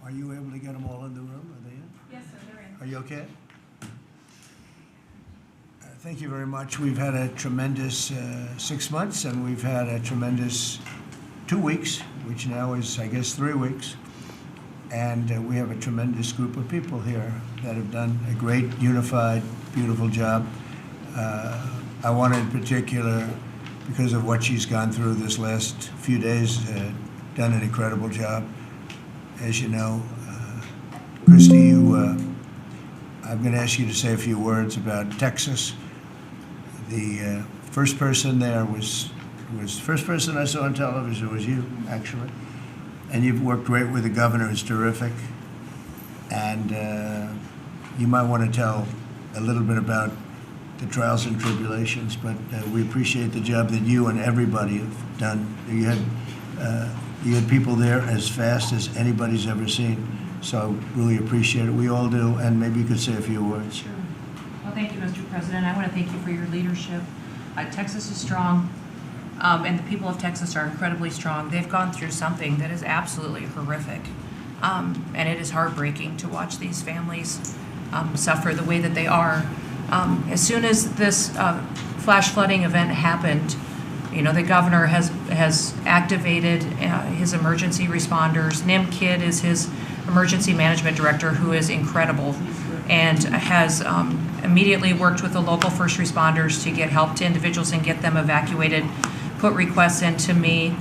Are you able to get them all in the room? Are they in? Yes, sir, they're in. Are you okay? Thank you very much. We've had a tremendous 6 months, and we've had a tremendous 2 weeks, which now is, I guess, 3 weeks. And we have a tremendous group of people here that have done a great, unified, beautiful job. I want in particular, because of what she's gone through this last few days, done an incredible job. As you know, Christy, I'm going to ask you to say a few words about Texas. The first person there was the first person I saw on television was you, actually. And you've worked great with the governor, who's terrific. And you might want to tell a little bit about the trials and tribulations, but we appreciate the job that you and everybody have done. You had people there as fast as anybody's ever seen, so really appreciate it. We all do, and maybe you could say a few words. Sure. Well, thank you, Mr. President. I want to thank you for your leadership. Texas is strong, and the people of Texas are incredibly strong. They've gone through something that is absolutely horrific, and it is heartbreaking to watch these families suffer the way that they are. As soon as this flash flooding event happened, you know, the governor has activated his emergency responders. Nim Kidd is his emergency management director, who is incredible, and has immediately worked with the local first responders to get help to individuals and get them evacuated, put requests into me.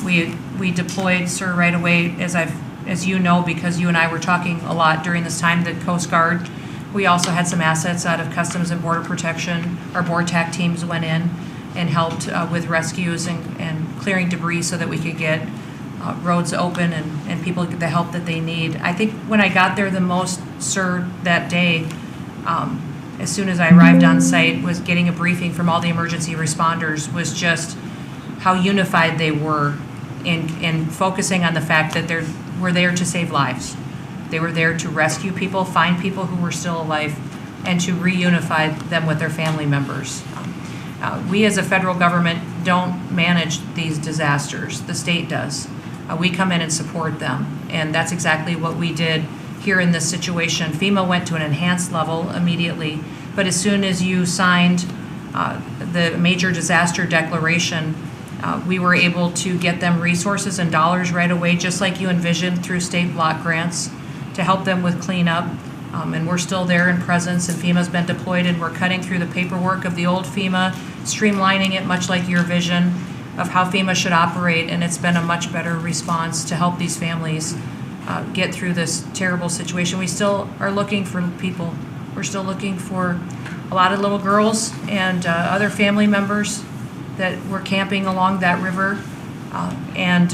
We deployed, sir, right away, as you know, because you and I were talking a lot during this time, the Coast Guard. We also had some assets out of Customs and Border Protection. Our BORTAC teams went in and helped with rescues and clearing debris so that we could get roads open and people get the help that they need. I think when I got there the most, sir, that day, as soon as I arrived on site, was getting a briefing from all the emergency responders, was just how unified they were in focusing on the fact that we're there to save lives. They were there to rescue people, find people who were still alive, and to reunify them with their family members. We as a federal government don't manage these disasters. The state does. We come in and support them, and that's exactly what we did here in this situation. FEMA went to an enhanced level immediately, but as soon as you signed the major disaster declaration, we were able to get them resources and dollars right away, just like you envisioned, through state block grants to help them with cleanup. And we're still there in presence, and FEMA's been deployed, and we're cutting through the paperwork of the old FEMA, streamlining it much like your vision of how FEMA should operate, and it's been a much better response to help these families get through this terrible situation. We still are looking for people. We're still looking for a lot of little girls and other family members that were camping along that river, and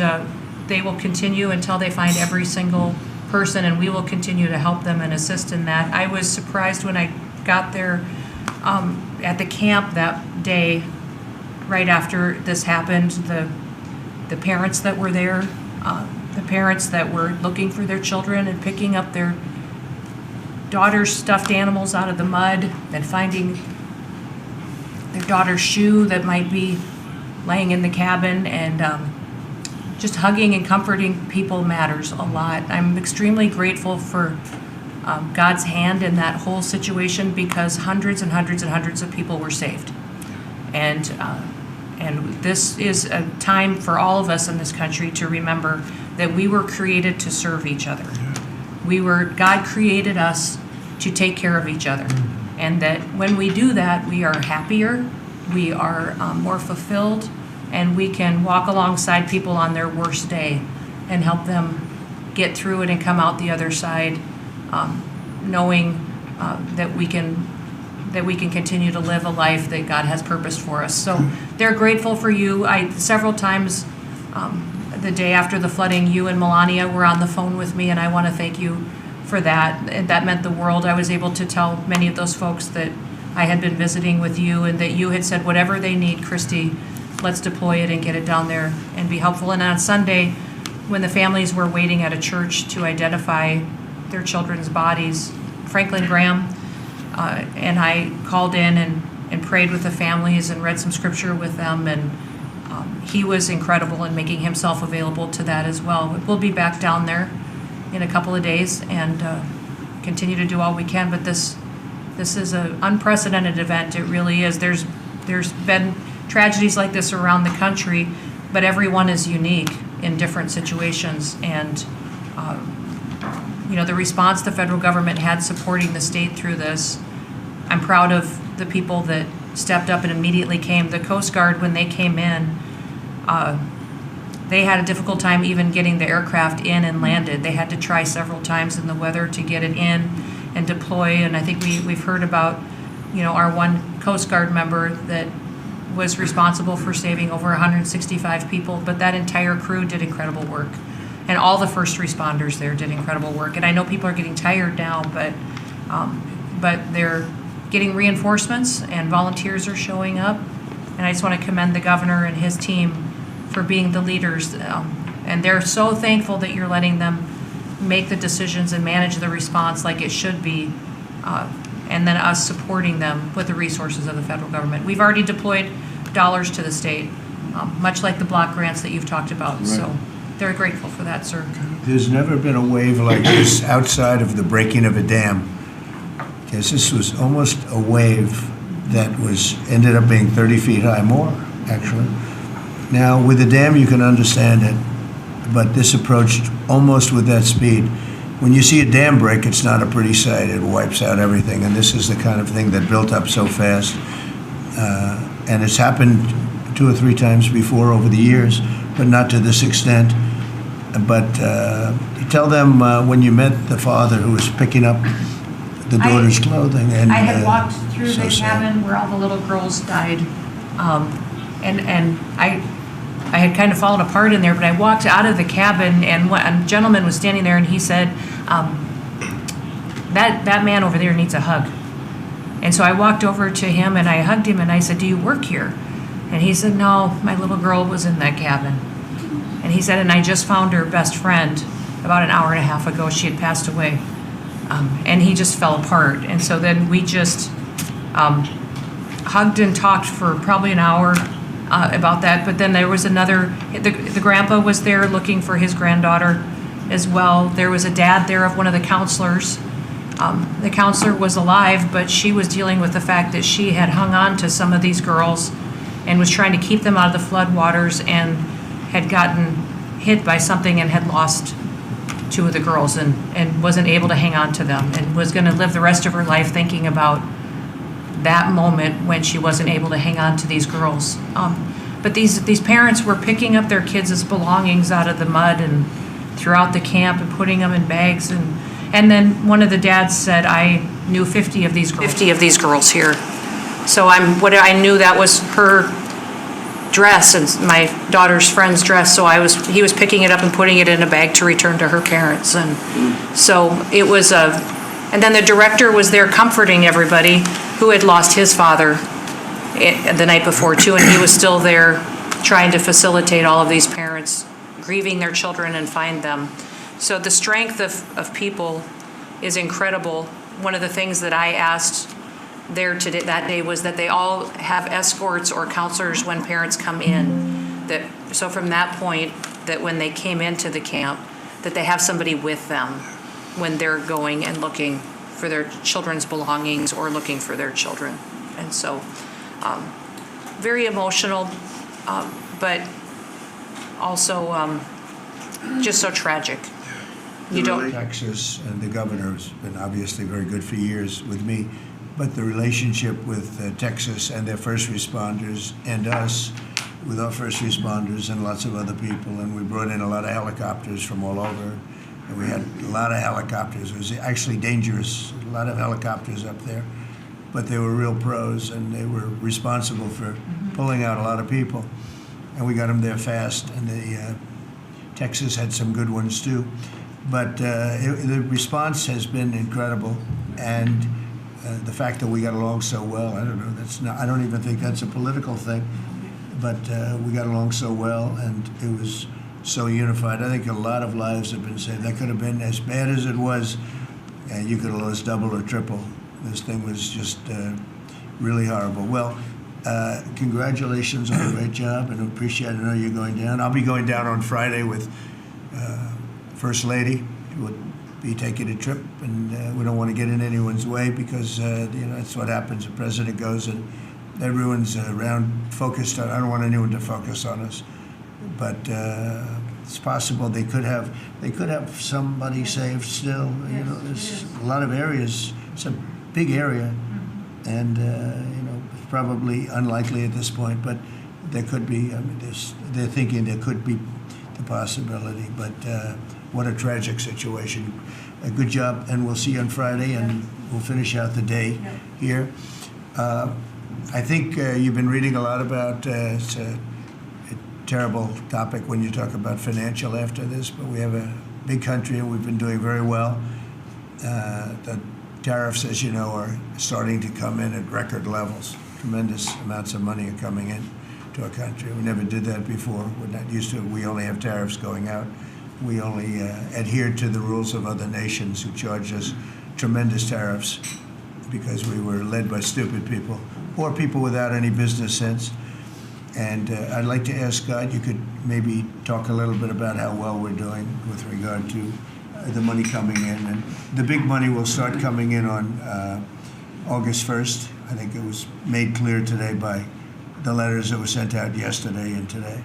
they will continue until they find every single person, and we will continue to help them and assist in that. I was surprised when I got there at the camp that day, right after this happened, the parents that were there, the parents that were looking for their children and picking up their daughter's stuffed animals out of the mud and finding their daughter's shoe that might be laying in the cabin, and just hugging and comforting people matters a lot. I'm extremely grateful for God's hand in that whole situation, because hundreds and hundreds and hundreds of people were saved. And this is a time for all of us in this country to remember that we were created to serve each other. God created us to take care of each other. And that when we do that, we are happier, we are more fulfilled, and we can walk alongside people on their worst day and help them get through it and come out the other side, knowing that we can continue to live a life that God has purposed for us. So they're grateful for you. Several times the day after the flooding, you and Melania were on the phone with me, and I want to thank you for that. And that meant the world. I was able to tell many of those folks that I had been visiting with you, and that you had said, whatever they need, Christy, let's deploy it and get it down there and be helpful. And on Sunday, when the families were waiting at a church to identify their children's bodies, Franklin Graham and I called in and prayed with the families and read some scripture with them, and he was incredible in making himself available to that as well. We'll be back down there in a couple of days and continue to do all we can. But this is an unprecedented event. It really is. There's been tragedies like this around the country, but everyone is unique in different situations. And the response the federal government had supporting the state through this, I'm proud of the people that stepped up and immediately came. The Coast Guard, when they came in, they had a difficult time even getting the aircraft in and landed. They had to try several times in the weather to get it in and deploy. And I think we've heard about, our one Coast Guard member that was responsible for saving over 165 people, but that entire crew did incredible work. And all the first responders there did incredible work. And I know people are getting tired now, but they're getting reinforcements and volunteers are showing up. And I just want to commend the governor and his team for being the leaders. And they're so thankful that you're letting them make the decisions and manage the response like it should be. And then us supporting them with the resources of the federal government. We've already deployed dollars to the state, much like the block grants that you've talked about. Right. So they're grateful for that, sir. There's never been a wave like this outside of the breaking of a dam. Because this was almost a wave that ended up being 30 feet high, more actually. Now with the dam you can understand it, but this approached almost with that speed. When you see a dam break, it's not a pretty sight. It wipes out everything, and this is the kind of thing that built up so fast. And it's happened 2 or 3 times before over the years, but not to this extent. But tell them when you met the father who was picking up the daughter's clothing. And I had walked through the cabin where all the little girls died, and I had kind of fallen apart in there, but I walked out of the cabin, and a gentleman was standing there, and he said, that man over there needs a hug. And so I walked over to him, and I hugged him, and I said, do you work here? And he said, no, my little girl was in that cabin. And he said, and I just found her best friend about an hour and a half ago. She had passed away. And he just fell apart. And so then we just hugged and talked for probably an hour about that. But then there was the grandpa was there looking for his granddaughter as well. There was a dad there of one of the counselors. The counselor was alive, but she was dealing with the fact that she had hung on to some of these girls and was trying to keep them out of the floodwaters and had gotten hit by something and had lost 2 of the girls and wasn't able to hang on to them and was going to live the rest of her life thinking about that moment when she wasn't able to hang on to these girls. But these parents were picking up their kids' belongings out of the mud and throughout the camp and putting them in bags. And then one of the dads said, I knew 50 of these girls here. So I knew that was her dress and my daughter's friend's dress. So he was picking it up and putting it in a bag to return to her parents. And so it was and then the director was there comforting everybody who had lost his father the night before too. And he was still there trying to facilitate all of these parents grieving their children and find them. So the strength of people is incredible. One of the things that I asked there that day was that they all have escorts or counselors when parents come in. So from that point, that when they came into the camp, that they have somebody with them when they're going and looking for their children's belongings or looking for their children. And so very emotional, but also just so tragic. Texas and the governor has been obviously very good for years with me, but the relationship with Texas and their first responders and us with our first responders and lots of other people, and we brought in a lot of helicopters from all over, and we had a lot of helicopters. It was actually dangerous, a lot of helicopters up there, but they were real pros, and they were responsible for pulling out a lot of people, and we got them there fast, and Texas had some good ones too. But the response has been incredible, and the fact that we got along so well, I don't know, I don't even think that's a political thing, but we got along so well, and it was so unified. I think a lot of lives have been saved. That could have been as bad as it was, and you could have lost double or triple. This thing was just really horrible. Well, congratulations on a great job, and appreciate it. I know you're going down. I'll be going down on Friday with First Lady, would be taking a trip, and we don't want to get in anyone's way because that's what happens. The president goes and everyone's around focused on. I don't want anyone to focus on us, but it's possible they could have somebody saved still. There's a lot of areas. It's a big area, and it's probably unlikely at this point, but there could be. I mean, they're thinking there could be the possibility, but what a tragic situation. A good job, and we'll see you on Friday, and we'll finish out the day here. I think you've been reading a lot about it's a terrible topic when you talk about financial after this, but we have a big country and we've been doing very well. The tariffs, as you know, are starting to come in at record levels. Tremendous amounts of money are coming in to our country. We never did that before. We're not used to it. We only have tariffs going out. We only adhere to the rules of other nations who charge us tremendous tariffs because we were led by stupid people or people without any business sense. And I'd like to ask Scott, you could maybe talk a little bit about how well we're doing with regard to the money coming in. And the big money will start coming in on August 1st. I think it was made clear today by the letters that were sent out yesterday and today.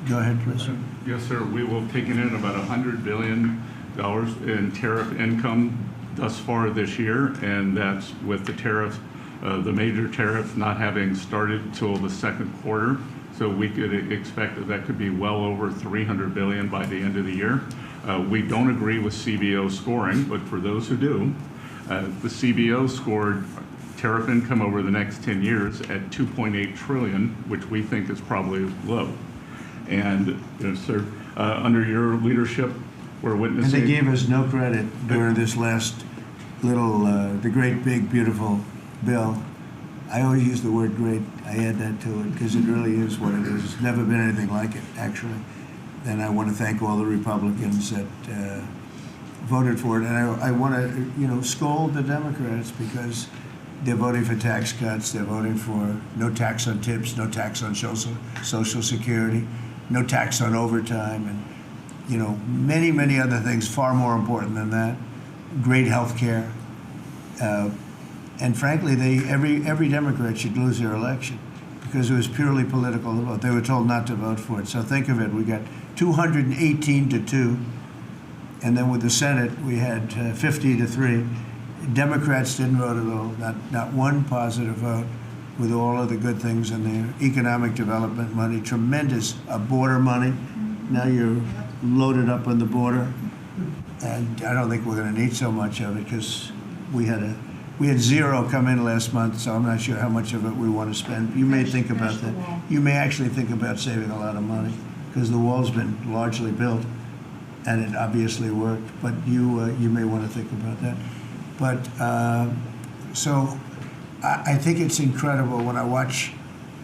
Go ahead, please. Yes, sir. We will have taken in about $100 billion in tariff income thus far this year, and that's with the tariff, the major tariff not having started till the second quarter. So we could expect that could be well over $300 billion by the end of the year. We don't agree with CBO scoring, but for those who do, the CBO scored tariff income over the next 10 years at $2.8 trillion, which we think is probably low. And sir, under your leadership, we're witnessing. And they gave us no credit during this last little, the great, big, beautiful bill. I always use the word great. I add that to it because it really is what it is. It's never been anything like it, actually. And I want to thank all the Republicans that voted for it. And I want to, scold the Democrats because they're voting for tax cuts. They're voting for no tax on tips, no tax on Social Security, no tax on overtime, and many, many other things far more important than that. Great health care. And frankly, every Democrat should lose their election because it was purely political vote. They were told not to vote for it. So think of it. We got 218 to 2. And then with the Senate, we had 50 to 3. Democrats didn't vote at all, not one positive vote, with all of the good things in there. Economic development money, tremendous border money. Now you're loaded up on the border. And I don't think we're going to need so much of it because we had zero come in last month, so I'm not sure how much of it we want to spend. You may think about that. You may actually think about saving a lot of money because the wall's been largely built and it obviously worked, but you may want to think about that. But so I think it's incredible when I watch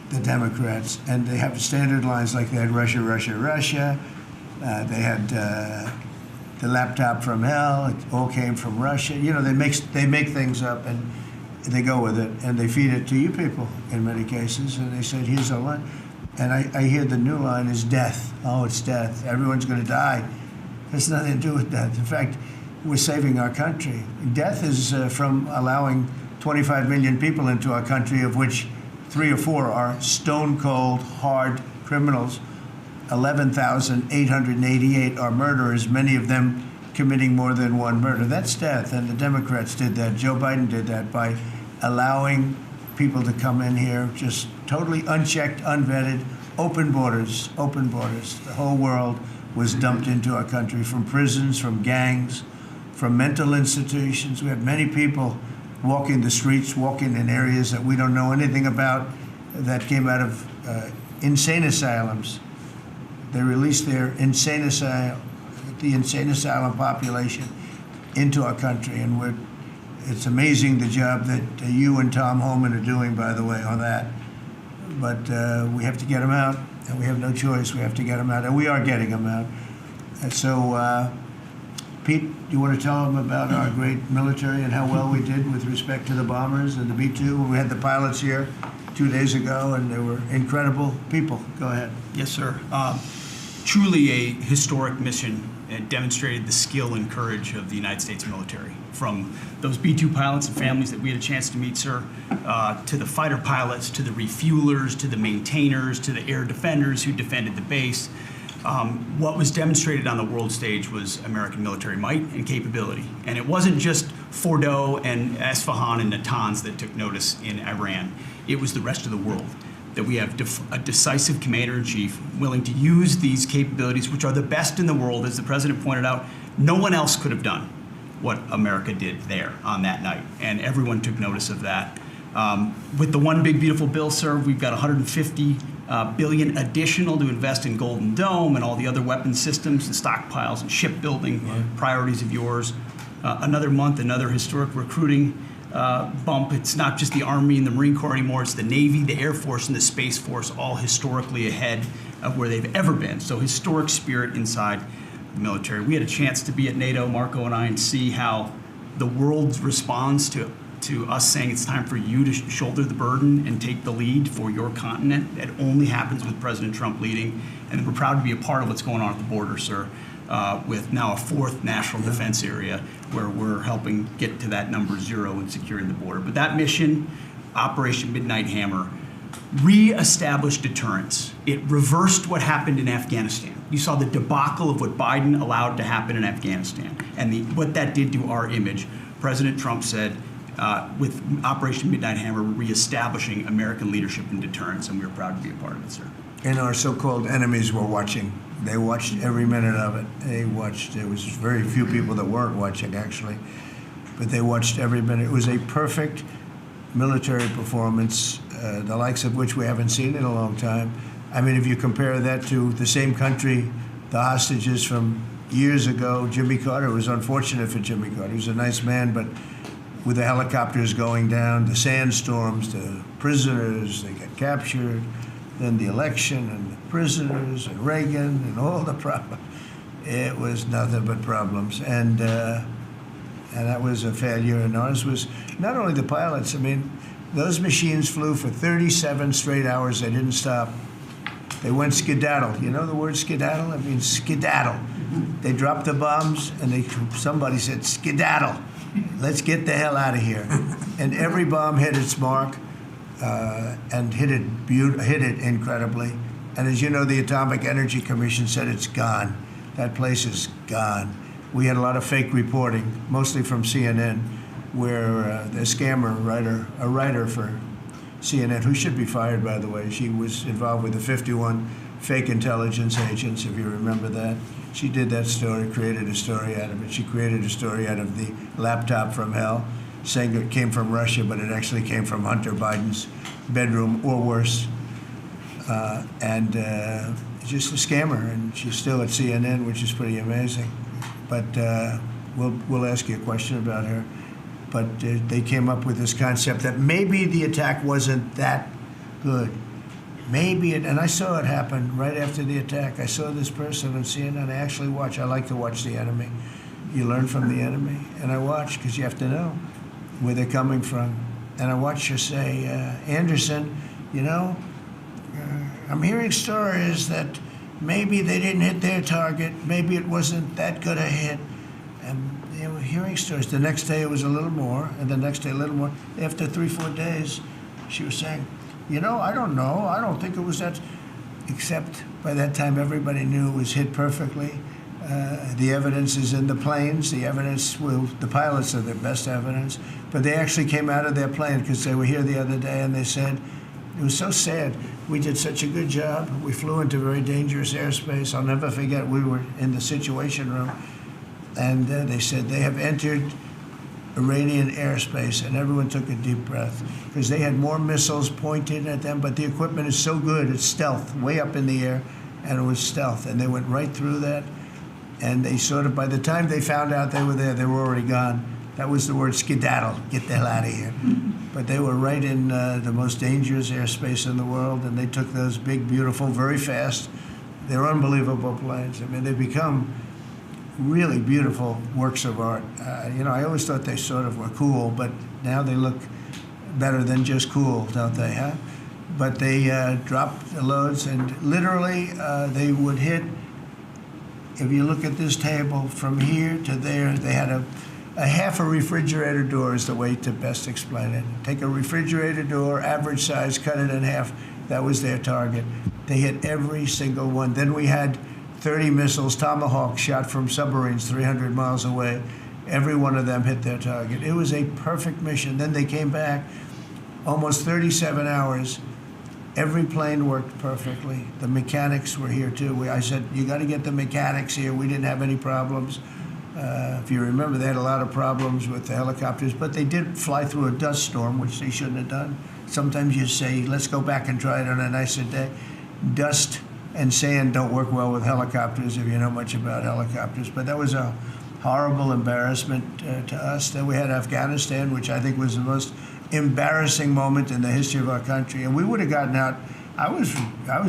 the Democrats, and they have standard lines like they had Russia, Russia, Russia. They had the laptop from hell. It all came from Russia. They make things up and they go with it, and they feed it to you people in many cases. And they said, here's a line. And I hear the new line is death. Oh, it's death. Everyone's going to die. It has nothing to do with that. In fact, we're saving our country. Death is from allowing 25 million people into our country, of which 3 or 4 are stone-cold, hard criminals. 11,888 are murderers, many of them committing more than one murder. That's death, and the Democrats did that. Joe Biden did that by allowing people to come in here just totally unchecked, unvetted, open borders, open borders. The whole world was dumped into our country from prisons, from gangs, from mental institutions. We have many people walking the streets, walking in areas that we don't know anything about, that came out of insane asylums. They released the insane asylum population into our country, and it's amazing the job that you and Tom Homan are doing, by the way, on that. But we have to get them out, and we have no choice. We have to get them out, and we are getting them out. And so, Pete, you want to tell them about our great military and how well we did with respect to the bombers and the B-2? We had the pilots here 2 days ago, and they were incredible people. Go ahead. Yes, sir. Truly a historic mission It demonstrated the skill and courage of the United States military, from those B-2 pilots and families that we had a chance to meet, sir, to the fighter pilots, to the refuelers, to the maintainers, to the air defenders who defended the base. What was demonstrated on the world stage was American military might and capability. And it wasn't just Fordo and Esfahan and Natanz that took notice in Iran. It was the rest of the world, that we have a decisive commander-in-chief willing to use these capabilities, which are the best in the world. As the president pointed out, no one else could have done what America did there on that night, and everyone took notice of that. With the one big beautiful bill, sir, we've got $150 billion additional to invest in Golden Dome and all the other weapon systems and stockpiles and shipbuilding priorities of yours. Another month, another historic recruiting bump. It's not just the Army and the Marine Corps anymore, it's the Navy, the Air Force, and the Space Force, all historically ahead of where they've ever been. So historic spirit inside the military. We had a chance to be at NATO, Marco and I, and see how the world responds to us saying it's time for you to shoulder the burden and take the lead for your continent. That only happens with President Trump leading. And we're proud to be a part of what's going on at the border, sir. With now a fourth national defense area where we're helping get to that number 0 and securing the border. But that mission, Operation Midnight Hammer, re-established deterrence. It reversed what happened in Afghanistan. You saw the debacle of what Biden allowed to happen in Afghanistan and what that did to our image. President Trump said, with Operation Midnight Hammer, we're reestablishing American leadership and deterrence, and we're proud to be a part of it, sir. And our so-called enemies were watching. They watched every minute of it. They watched. There was very few people that weren't watching, actually, but they watched every minute. It was a perfect military performance, the likes of which we haven't seen in a long time. I mean, if you compare that to the same country, the hostages from years ago, Jimmy Carter, it was unfortunate for Jimmy Carter. He was a nice man, but with the helicopters going down, the sandstorms, the prisoners, they got captured, then the election and the prisoners and Reagan and all the problems. It was nothing but problems. And that was a failure. And ours was not only the pilots. I mean, those machines flew for 37 straight hours. They didn't stop. They went skedaddle. You know the word skedaddle? It means skedaddle. They dropped the bombs, and somebody said, skedaddle. Let's get the hell out of here. And every bomb hit its mark and hit it incredibly. And as you know, the Atomic Energy Commission said it's gone. That place is gone. We had a lot of fake reporting, mostly from CNN, where the scammer a writer for CNN, who should be fired, by the way, she was involved with the 51 fake intelligence agents, if you remember that. She did that story, created a story out of it. She created a story out of the laptop from hell, saying it came from Russia, but it actually came from Hunter Biden's bedroom, or worse. Just a scammer, and she's still at CNN, which is pretty amazing. But we'll ask you a question about her. But they came up with this concept that maybe the attack wasn't that good. Maybe it, and I saw it happen right after the attack. I saw this person on CNN. I like to watch the enemy. You learn from the enemy. And I watch, because you have to know where they're coming from. And I watched her say, Anderson, you know, I'm hearing stories that maybe they didn't hit their target. Maybe it wasn't that good a hit. And they were hearing stories. The next day it was a little more, and the next day a little more. After 3-4 days, she was saying, you know, I don't know. I don't think it was that. Except by that time, everybody knew it was hit perfectly. The evidence is in the planes. The pilots are the best evidence. But they actually came out of their plane, because they were here the other day, and they said, it was so sad. We did such a good job. We flew into very dangerous airspace. I'll never forget, we were in the Situation Room, and they said they have entered Iranian airspace, and everyone took a deep breath, because they had more missiles pointed at them, but the equipment is so good, it's stealth, way up in the air, and it was stealth, and they went right through that, and they sort of, by the time they found out they were there, they were already gone. That was the word skedaddle, get the hell out of here. But they were right in the most dangerous airspace in the world, and they took those big, beautiful, very fast, they're unbelievable planes. I mean, they become really beautiful works of art. I always thought they sort of were cool, but now they look better than just cool, don't they, huh? But they dropped the loads, and literally they would hit if you look at this table from here to there, they had a half a refrigerator door is the way to best explain it. Take a refrigerator door, average size, cut it in half. That was their target. They hit every single one. Then we had 30 missiles, Tomahawk, shot from submarines 300 miles away. Every one of them hit their target. It was a perfect mission. Then they came back, almost 37 hours. Every plane worked perfectly. The mechanics were here too. I said, you got to get the mechanics here. We didn't have any problems. If you remember, they had a lot of problems with the helicopters, but they did fly through a dust storm, which they shouldn't have done. Sometimes you say, let's go back and try it on a nicer day. Dust and sand don't work well with helicopters if you know much about helicopters. But that was a horrible embarrassment to us. Then we had Afghanistan, which I think was the most embarrassing moment in the history of our country. And we would have gotten out. I was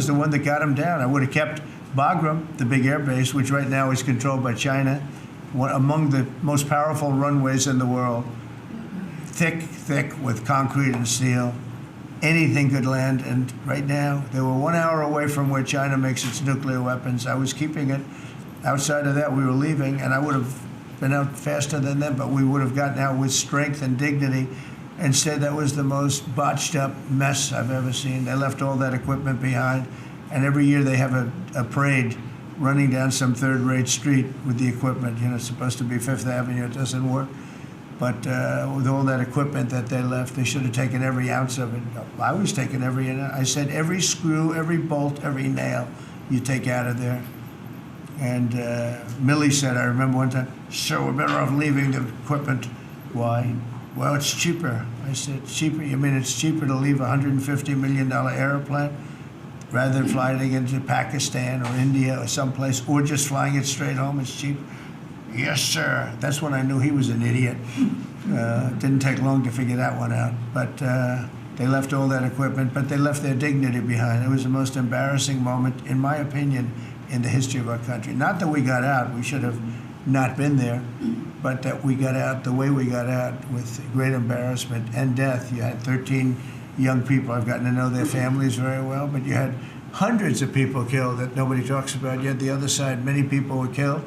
the one that got them down. I would have kept Bagram, the big air base, which right now is controlled by China, among the most powerful runways in the world, thick with concrete and steel. Anything could land, and right now, they were 1 hour away from where China makes its nuclear weapons. I was keeping it. Outside of that, we were leaving, and I would have been out faster than them, but we would have gotten out with strength and dignity. Instead, that was the most botched up mess I've ever seen. They left all that equipment behind, and every year they have a parade running down some third-rate street with the equipment. You know, it's supposed to be Fifth Avenue. It doesn't work. But with all that equipment that they left, they should have taken every ounce of it. I was taking every ounce. I said every screw, every bolt, every nail you take out of there. And Millie said, I remember one time, sir, we're better off leaving the equipment. Why? Well, it's cheaper. I said, cheaper? You mean it's cheaper to leave a $150 million airplane rather than flying it into Pakistan or India or someplace, or just flying it straight home? It's cheaper. Yes, sir. That's when I knew he was an idiot. Didn't take long to figure that one out. But they left all that equipment, but they left their dignity behind. It was the most embarrassing moment, in my opinion, in the history of our country. Not that we got out. We should have not been there, but that we got out the way we got out, with great embarrassment and death. You had 13 young people. I've gotten to know their families very well, but you had hundreds of people killed that nobody talks about. Yet the other side, many people were killed.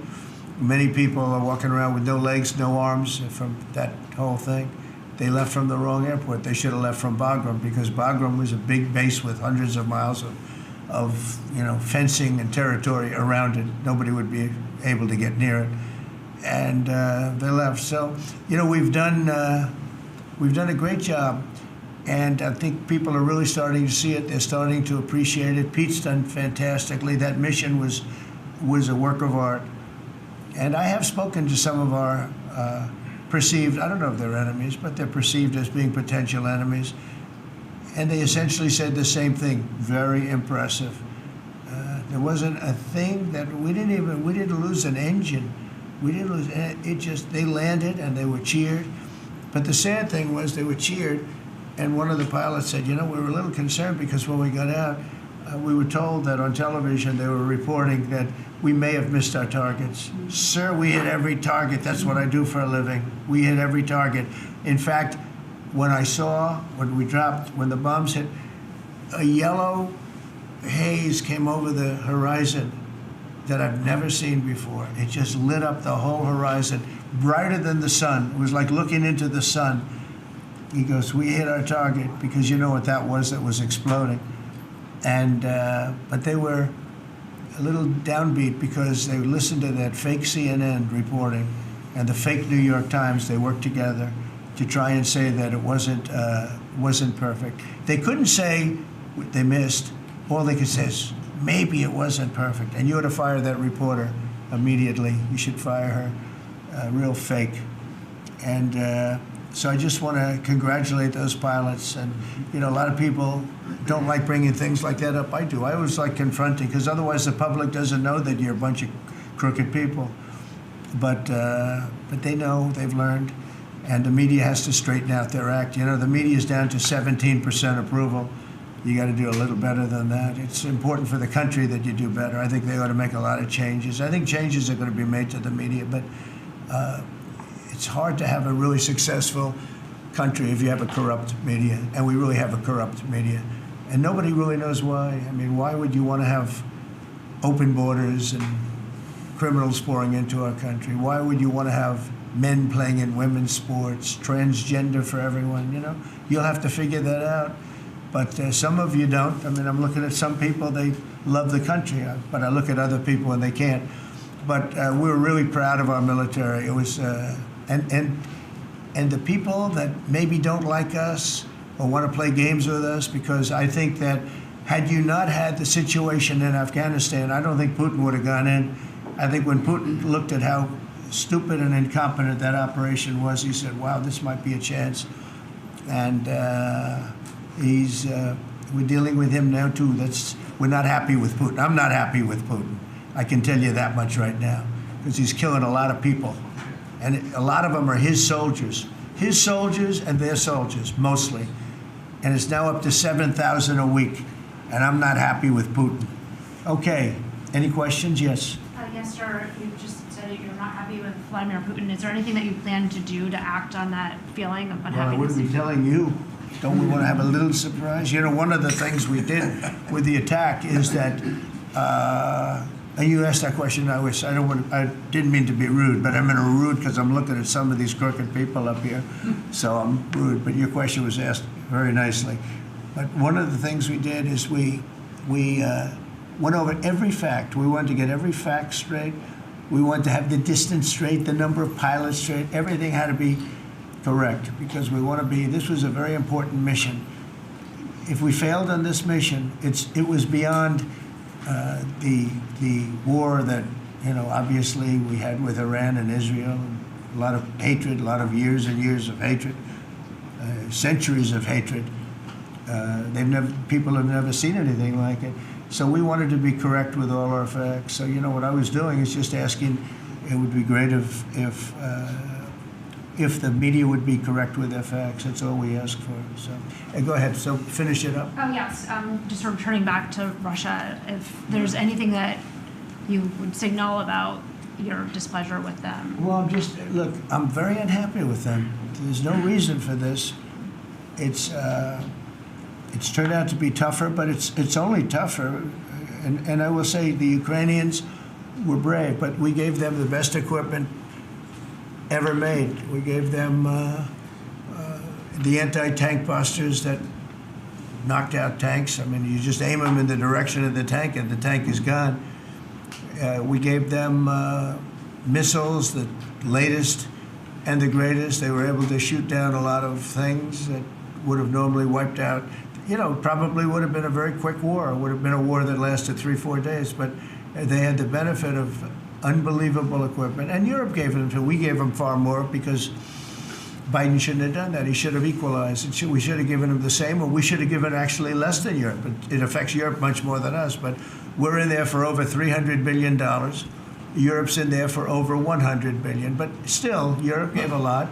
Many people are walking around with no legs, no arms from that whole thing. They left from the wrong airport. They should have left from Bagram, because Bagram was a big base with hundreds of miles of fencing and territory around it. Nobody would be able to get near it, and they left. So we've done a great job, and I think people are really starting to see it. They're starting to appreciate it. Pete's done fantastically. That mission was a work of art. And I have spoken to some of our perceived, I don't know if they're enemies, but they're perceived as being potential enemies. And they essentially said the same thing, very impressive. There wasn't a thing that we didn't lose an engine. We didn't lose it. They landed and they were cheered. But the sad thing was they were cheered, and one of the pilots said, we were a little concerned because when we got out, we were told that on television they were reporting that we may have missed our targets. Sir, we hit every target. That's what I do for a living. We hit every target. In fact, when the bombs hit, a yellow haze came over the horizon that I've never seen before. It just lit up the whole horizon, brighter than the sun. It was like looking into the sun. He goes, we hit our target, because you know what that was exploding. And but they were a little downbeat because they listened to that fake CNN reporting and the fake New York Times. They worked together to try and say that it wasn't perfect. They couldn't say they missed. All they could say is, maybe it wasn't perfect. And you ought to fire that reporter immediately. You should fire her. Real fake. And so I just want to congratulate those pilots. And a lot of people don't like bringing things like that up. I do. I always like confronting, because otherwise the public doesn't know that you're a bunch of crooked people. But they know, they've learned, and the media has to straighten out their act. The media is down to 17% approval. You got to do a little better than that. It's important for the country that you do better. I think they ought to make a lot of changes. I think changes are going to be made to the media, but it's hard to have a really successful country if you have a corrupt media, and we really have a corrupt media. And nobody really knows why. I mean, why would you want to have open borders and criminals pouring into our country? Why would you want to have men playing in women's sports, transgender for everyone? You know, you'll have to figure that out. But some of you don't. I mean, I'm looking at some people, they love the country, but I look at other people and they can't. But we're really proud of our military. It was, and the people that maybe don't like us or want to play games with us, because I think that had you not had the situation in Afghanistan, I don't think Putin would have gone in. I think when Putin looked at how stupid and incompetent that operation was, he said, wow, this might be a chance. And we're dealing with him now too. We're not happy with Putin. I'm not happy with Putin. I can tell you that much right now, because he's killing a lot of people. And a lot of them are his soldiers and their soldiers, mostly. And it's now up to 7,000 a week. And I'm not happy with Putin. Okay, any questions? Yes. Yes, sir. You just said that you're not happy with Vladimir Putin. Is there anything that you plan to do to act on that feeling of Well, I unhappiness? wouldn't be telling you. Don't we want to have a little surprise? You know, one of the things we did with the attack is that, and you asked that question, I didn't mean to be rude, but I'm in a rude because I'm looking at some of these crooked people up here, so I'm rude. But your question was asked very nicely. But one of the things we did is we went over every fact. We wanted to get every fact straight. We wanted to have the distance straight, the number of pilots straight. Everything had to be correct, because we want to be, this was a very important mission. If we failed on this mission, it was beyond the war that, you know, obviously we had with Iran and Israel. A lot of hatred, a lot of years and years of hatred, centuries of hatred. People have never seen anything like it. So we wanted to be correct with all our facts. So, you know, what I was doing is just asking, it would be great if the media would be correct with their facts. That's all we ask for. So, go ahead. So finish it up. Oh, yes. Just returning back to Russia, if there's anything that you would signal about your displeasure with them. Well, look, I'm very unhappy with them. There's no reason for this. It's turned out to be tougher, but it's only tougher. And I will say the Ukrainians were brave, but we gave them the best equipment ever made. We gave them the anti-tank busters that knocked out tanks. I mean, you just aim them in the direction of the tank and the tank is gone. We gave them missiles, the latest and the greatest. They were able to shoot down a lot of things that would have normally wiped out. You know, probably would have been a very quick war. It would have been a war that lasted 3-4 days, but they had the benefit of unbelievable equipment. And Europe gave them too. We gave them far more because Biden shouldn't have done that. He should have equalized. We should have given him the same, or we should have given actually less than Europe. It affects Europe much more than us, but we're in there for over $300 billion. Europe's in there for over $100 billion, but still, Europe gave a lot.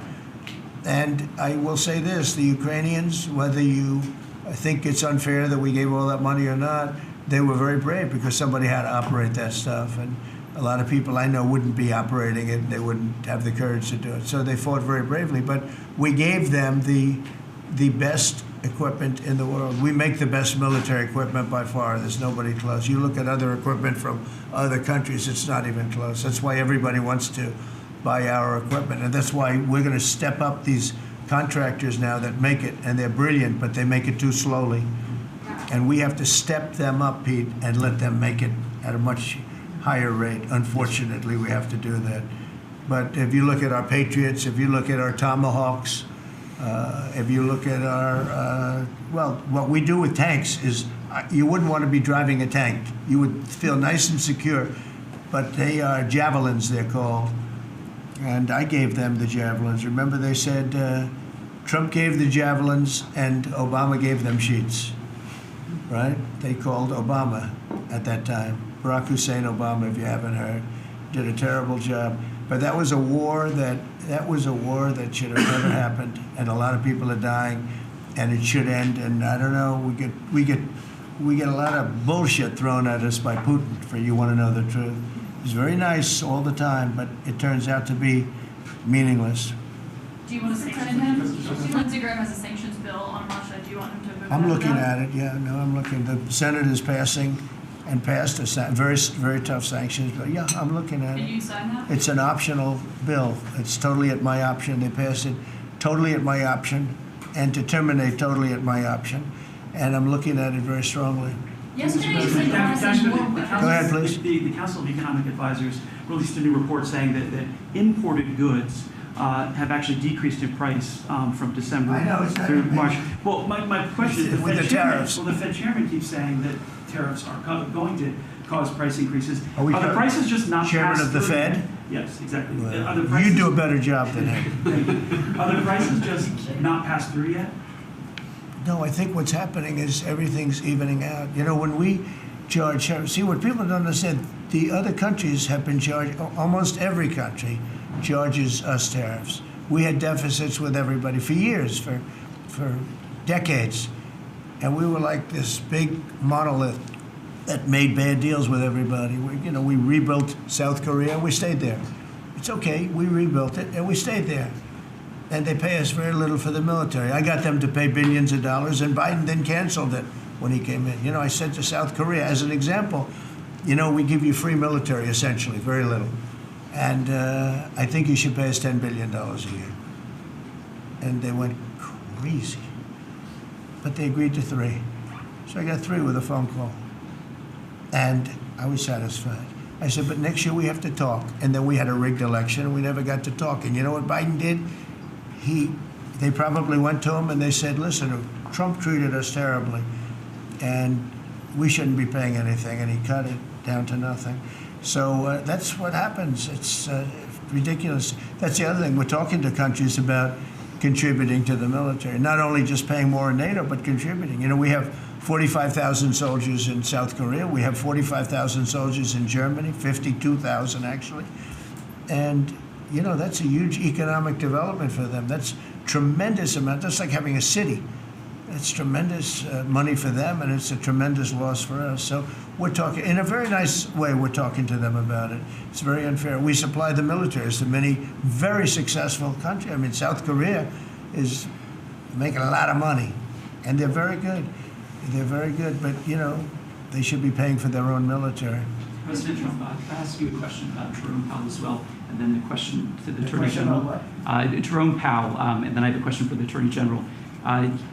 And I will say this, the Ukrainians, whether you think it's unfair that we gave all that money or not, they were very brave because somebody had to operate that stuff. And a lot of people I know wouldn't be operating it. They wouldn't have the courage to do it. So they fought very bravely. But we gave them the best equipment in the world. We make the best military equipment by far. There's nobody close. You look at other equipment from other countries, it's not even close. That's why everybody wants to buy our equipment. And that's why we're going to step up these contractors now that make it, and they're brilliant, but they make it too slowly. And we have to step them up, Pete, and let them make it at a much higher rate. Unfortunately, we have to do that. But if you look at our Patriots, if you look at our Tomahawks, if you look at our, well, what we do with tanks is you wouldn't want to be driving a tank. You would feel nice and secure. But they are javelins, they're called. And I gave them the javelins. Remember they said Trump gave the javelins and Obama gave them sheets, right? They called Obama at that time. Barack Hussein Obama, if you haven't heard, did a terrible job. But that was a war that should have never happened, and a lot of people are dying, and it should end. And I don't know, we get a lot of bullshit thrown at us by Putin. For you want to know the truth, he's very nice all the time, but it turns out to be meaningless. Do you want to sanction him? Lindsey Graham has a sanctions bill on Russia. Do you want him to move I'm that looking down? at it. Yeah, no, I'm looking. The Senate is passing and passed very, very tough sanctions. But yeah, I'm looking at Can it. you sign that? It's an optional bill. It's totally at my option. They passed it totally at my option, and to terminate totally at my option. And I'm looking at it very strongly. Yesterday you said you want to see more. Go ahead, please. The Council of Economic Advisors released a new report saying that imported goods have actually decreased in price from December I know, it's not through even March. Well, my question is, With the tariffs. the Fed chairman keeps saying that tariffs are going to cause price increases. Are we the prices just not Chairman passed of the through Fed? yet? Yes, exactly. Well, Are the prices, you do a better job than him. Are the prices just not passed through yet? No, I think what's happening is everything's evening out. You know, when we charge, see, what people don't understand, the other countries have been charged, almost every country charges us tariffs. We had deficits with everybody for years, for decades. And we were like this big monolith that made bad deals with everybody. We rebuilt South Korea, we stayed there. It's okay, we rebuilt it, and we stayed there. And they pay us very little for the military. I got them to pay billions of dollars, and Biden then canceled it when he came in. I said to South Korea, as an example, we give you free military, essentially, very little. And I think you should pay us $10 billion a year. And they went crazy. But they agreed to 3. So I got 3 with a phone call. And I was satisfied. I said, but next year we have to talk. And then we had a rigged election, and we never got to talk. And you know what Biden did? They probably went to him and they said, listen, Trump treated us terribly, and we shouldn't be paying anything, and he cut it down to nothing. So that's what happens. It's ridiculous. That's the other thing. We're talking to countries about contributing to the military, not only just paying more in NATO, but contributing. We have 45,000 soldiers in South Korea. We have 45,000 soldiers in Germany, 52,000 actually. And that's a huge economic development for them. That's tremendous amount. That's like having a city. It's tremendous money for them, and it's a tremendous loss for us. So we're talking, in a very nice way, we're talking to them about it. It's very unfair. We supply the militaries to many very successful countries. I mean, South Korea is making a lot of money, and they're very good. They're very good, but, they should be paying for their own military. President Trump, can I ask you a question about Jerome Powell as well, and then a question to the Attorney General. Jerome Powell, and then I have a question for the Attorney General.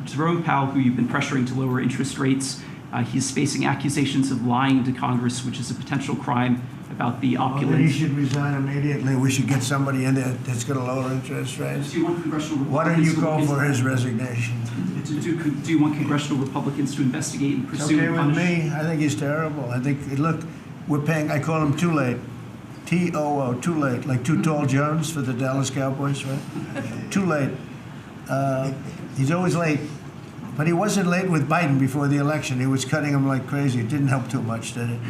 Jerome Powell, who you've been pressuring to lower interest rates, he's facing accusations of lying to Congress, which is a potential crime about the opulent. He should resign immediately. We should get somebody in there that's going to lower interest rates. Do you want congressional Why don't Republicans you call to for his resignation? Do you want congressional Republicans to investigate and It's pursue okay and with punish? me. I think he's terrible. I think, look, we're paying, I call him Too Late. T-O-O, Too Late. Like Too Tall Jones for the Dallas Cowboys, right? Too late. He's always late. But he wasn't late with Biden before the election. He was cutting him like crazy. It didn't help too much, did it?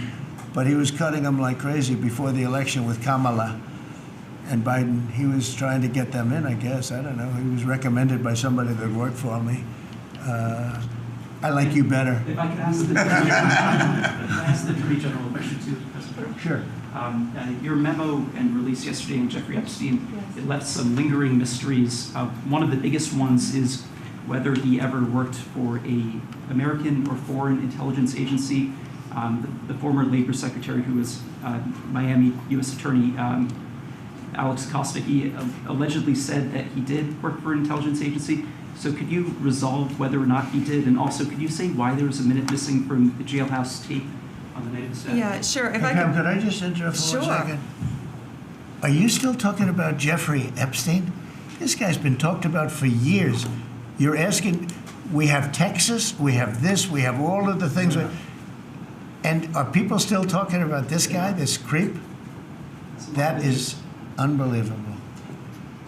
But he was cutting him like crazy before the election with Kamala and Biden. He was trying to get them in, I guess. I don't know. He was recommended by somebody that worked for me. I like you better. If I could ask the Attorney General a question too, President. Sure. Your memo and release yesterday on Jeffrey Epstein, it left some lingering mysteries. One of the biggest ones is whether he ever worked for a American or foreign intelligence agency. The former Labor Secretary, who was Miami U.S. Attorney Alex Costa, he allegedly said that he did work for an intelligence agency. So could you resolve whether or not he did? And also, could you say why there was a minute missing from the jailhouse tape on the night of the stabbing? Yeah, sure. If Hey, I Pam, could, could I just interrupt for Sure. 1 second? Are you still talking about Jeffrey Epstein? This guy's been talked about for years. You're asking, we have Texas, we have this, we have all of the things. And are people still talking about this guy, this creep? That is unbelievable.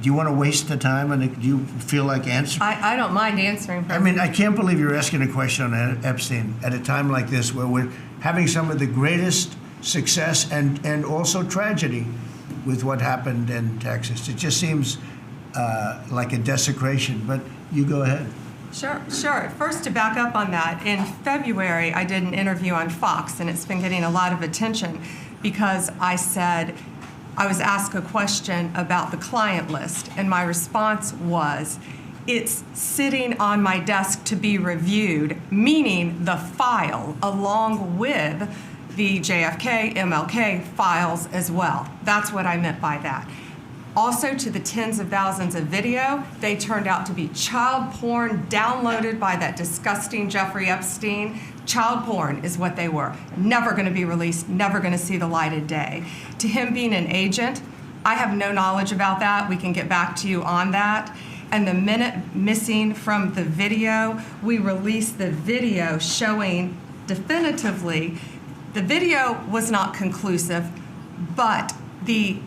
Do you want to waste the time, and do you feel like answering? I don't mind answering. I mean, I can't believe you're asking a question on Epstein at a time like this, where we're having some of the greatest success and also tragedy with what happened in Texas. It just seems like a desecration, but you go ahead. Sure. First, to back up on that, in February, I did an interview on Fox, and it's been getting a lot of attention because I said, I was asked a question about the client list, and my response was, it's sitting on my desk to be reviewed, meaning the file, along with the JFK, MLK files as well. That's what I meant by that. Also, to the tens of thousands of video, they turned out to be child porn downloaded by that disgusting Jeffrey Epstein. Child porn is what they were. Never going to be released, never going to see the light of day. To him being an agent, I have no knowledge about that. We can get back to you on that. And the minute missing from the video, we released the video showing definitively the video was not conclusive, but the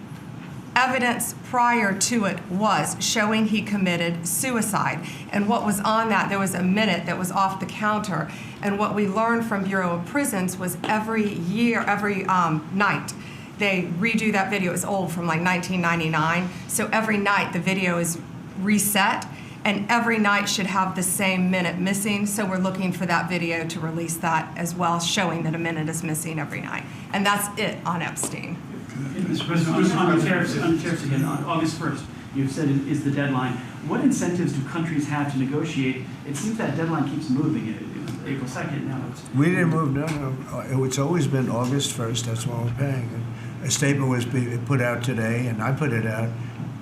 evidence prior to it was showing he committed suicide. And what was on that, there was a minute that was off the counter. And what we learned from Bureau of Prisons was every year, every night, they redo that video. It's old, from like 1999. So every night the video is reset, and every night should have the same minute missing. So we're looking for that video to release that as well, showing that a minute is missing every night. And that's it on Epstein. Mr. President, on the tariffs again, on August 1st, you've said it is the deadline. What incentives do countries have to negotiate? It seems that deadline keeps moving. It was April 2nd, now it's... We didn't move, no. It's always been August 1st, that's when we're paying. A statement was put out today, and I put it out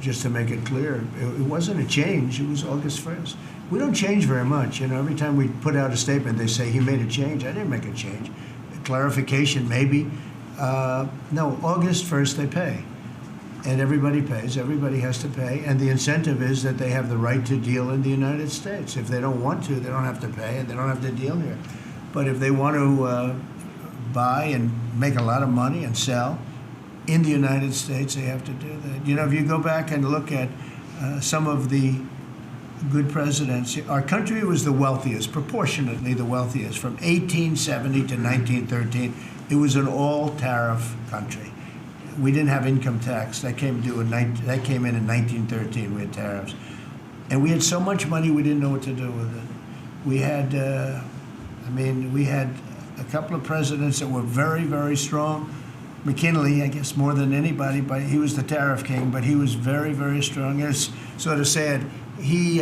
just to make it clear. It wasn't a change, it was August 1st. We don't change very much. Every time we put out a statement, they say he made a change. I didn't make a change. A clarification, maybe. No, August 1st they pay. And everybody pays, everybody has to pay. And the incentive is that they have the right to deal in the United States. If they don't want to, they don't have to pay, and they don't have to deal here. But if they want to buy and make a lot of money and sell in the United States, they have to do that. If you go back and look at some of the good presidents, our country was the wealthiest, proportionately the wealthiest, from 1870 to 1913. It was an all-tariff country. We didn't have income tax. That came in in 1913. We had tariffs. And we had so much money we didn't know what to do with it. We had, we had a couple of presidents that were very, very strong. McKinley, I guess, more than anybody, but he was the tariff king, but he was very, very strong. It's sort of sad. He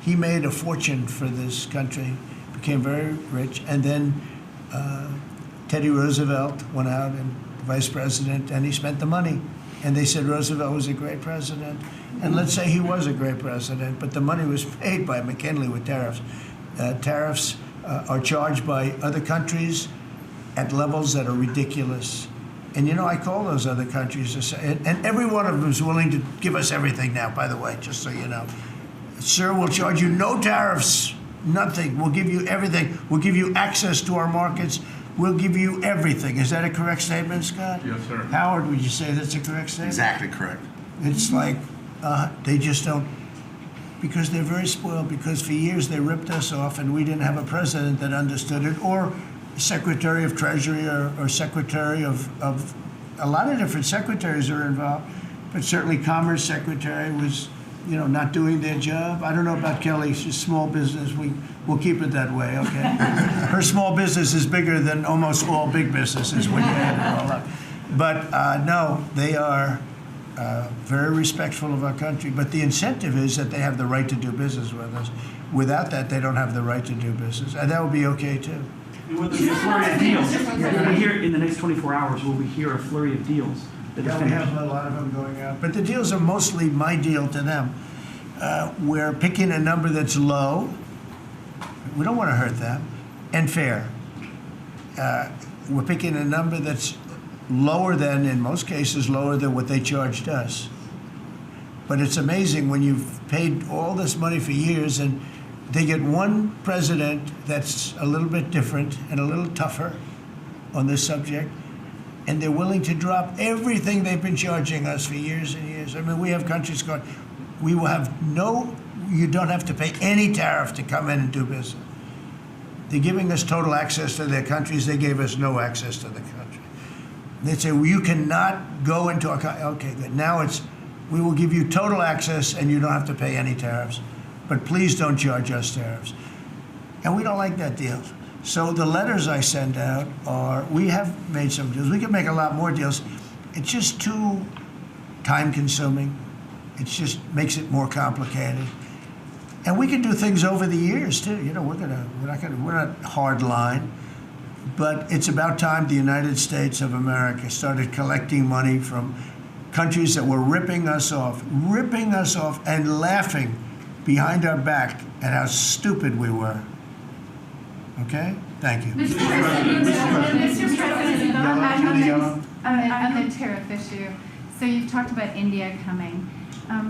made a fortune for this country, became very rich, and then Teddy Roosevelt went out and vice president, and he spent the money. And they said Roosevelt was a great president. And let's say he was a great president, but the money was paid by McKinley with tariffs. Tariffs are charged by other countries at levels that are ridiculous. And I call those other countries to say, and every one of them is willing to give us everything now, by the way, just so you know. Sir, we'll charge you no tariffs, nothing. We'll give you everything. We'll give you access to our markets. We'll give you everything. Is that a correct statement, Scott? Yes, sir. Howard, would you say that's a correct statement? Exactly correct. It's like they just don't, because they're very spoiled, because for years they ripped us off and we didn't have a president that understood it, or Secretary of Treasury or Secretary of a lot of different secretaries are involved, but certainly Commerce Secretary was, not doing their job. I don't know about Kelly, she's small business. We'll keep it that way, okay? Her small business is bigger than almost all big businesses when you add it all up. But no, they are very respectful of our country. But the incentive is that they have the right to do business with us. Without that, they don't have the right to do business. And that would be okay, too. And will there be a flurry of deals? Will we hear in the next 24 hours, will we hear a flurry of deals? Yeah, we have a lot of them going out. But the deals are mostly my deal to them. We're picking a number that's low. We don't want to hurt them. And fair. We're picking a number that's lower than, in most cases, lower than what they charged us. But it's amazing when you've paid all this money for years and they get one president that's a little bit different and a little tougher on this subject, and they're willing to drop everything they've been charging us for years and years. I mean, we have countries going, we will have you don't have to pay any tariff to come in and do business. They're giving us total access to their countries. They gave us no access to the country. They say, well, you cannot go into our country. Okay, good. Now we will give you total access and you don't have to pay any tariffs. But please don't charge us tariffs. And we don't like that deal. So the letters I send out we have made some deals. We can make a lot more deals. It's just too time consuming. It just makes it more complicated. And we can do things over the years too. We're not hard line. But it's about time the United States of America started collecting money from countries that were ripping us off and laughing behind our back at how stupid we were. Okay? Thank you. Mr. President, on the tariff issue, so you've talked about India coming,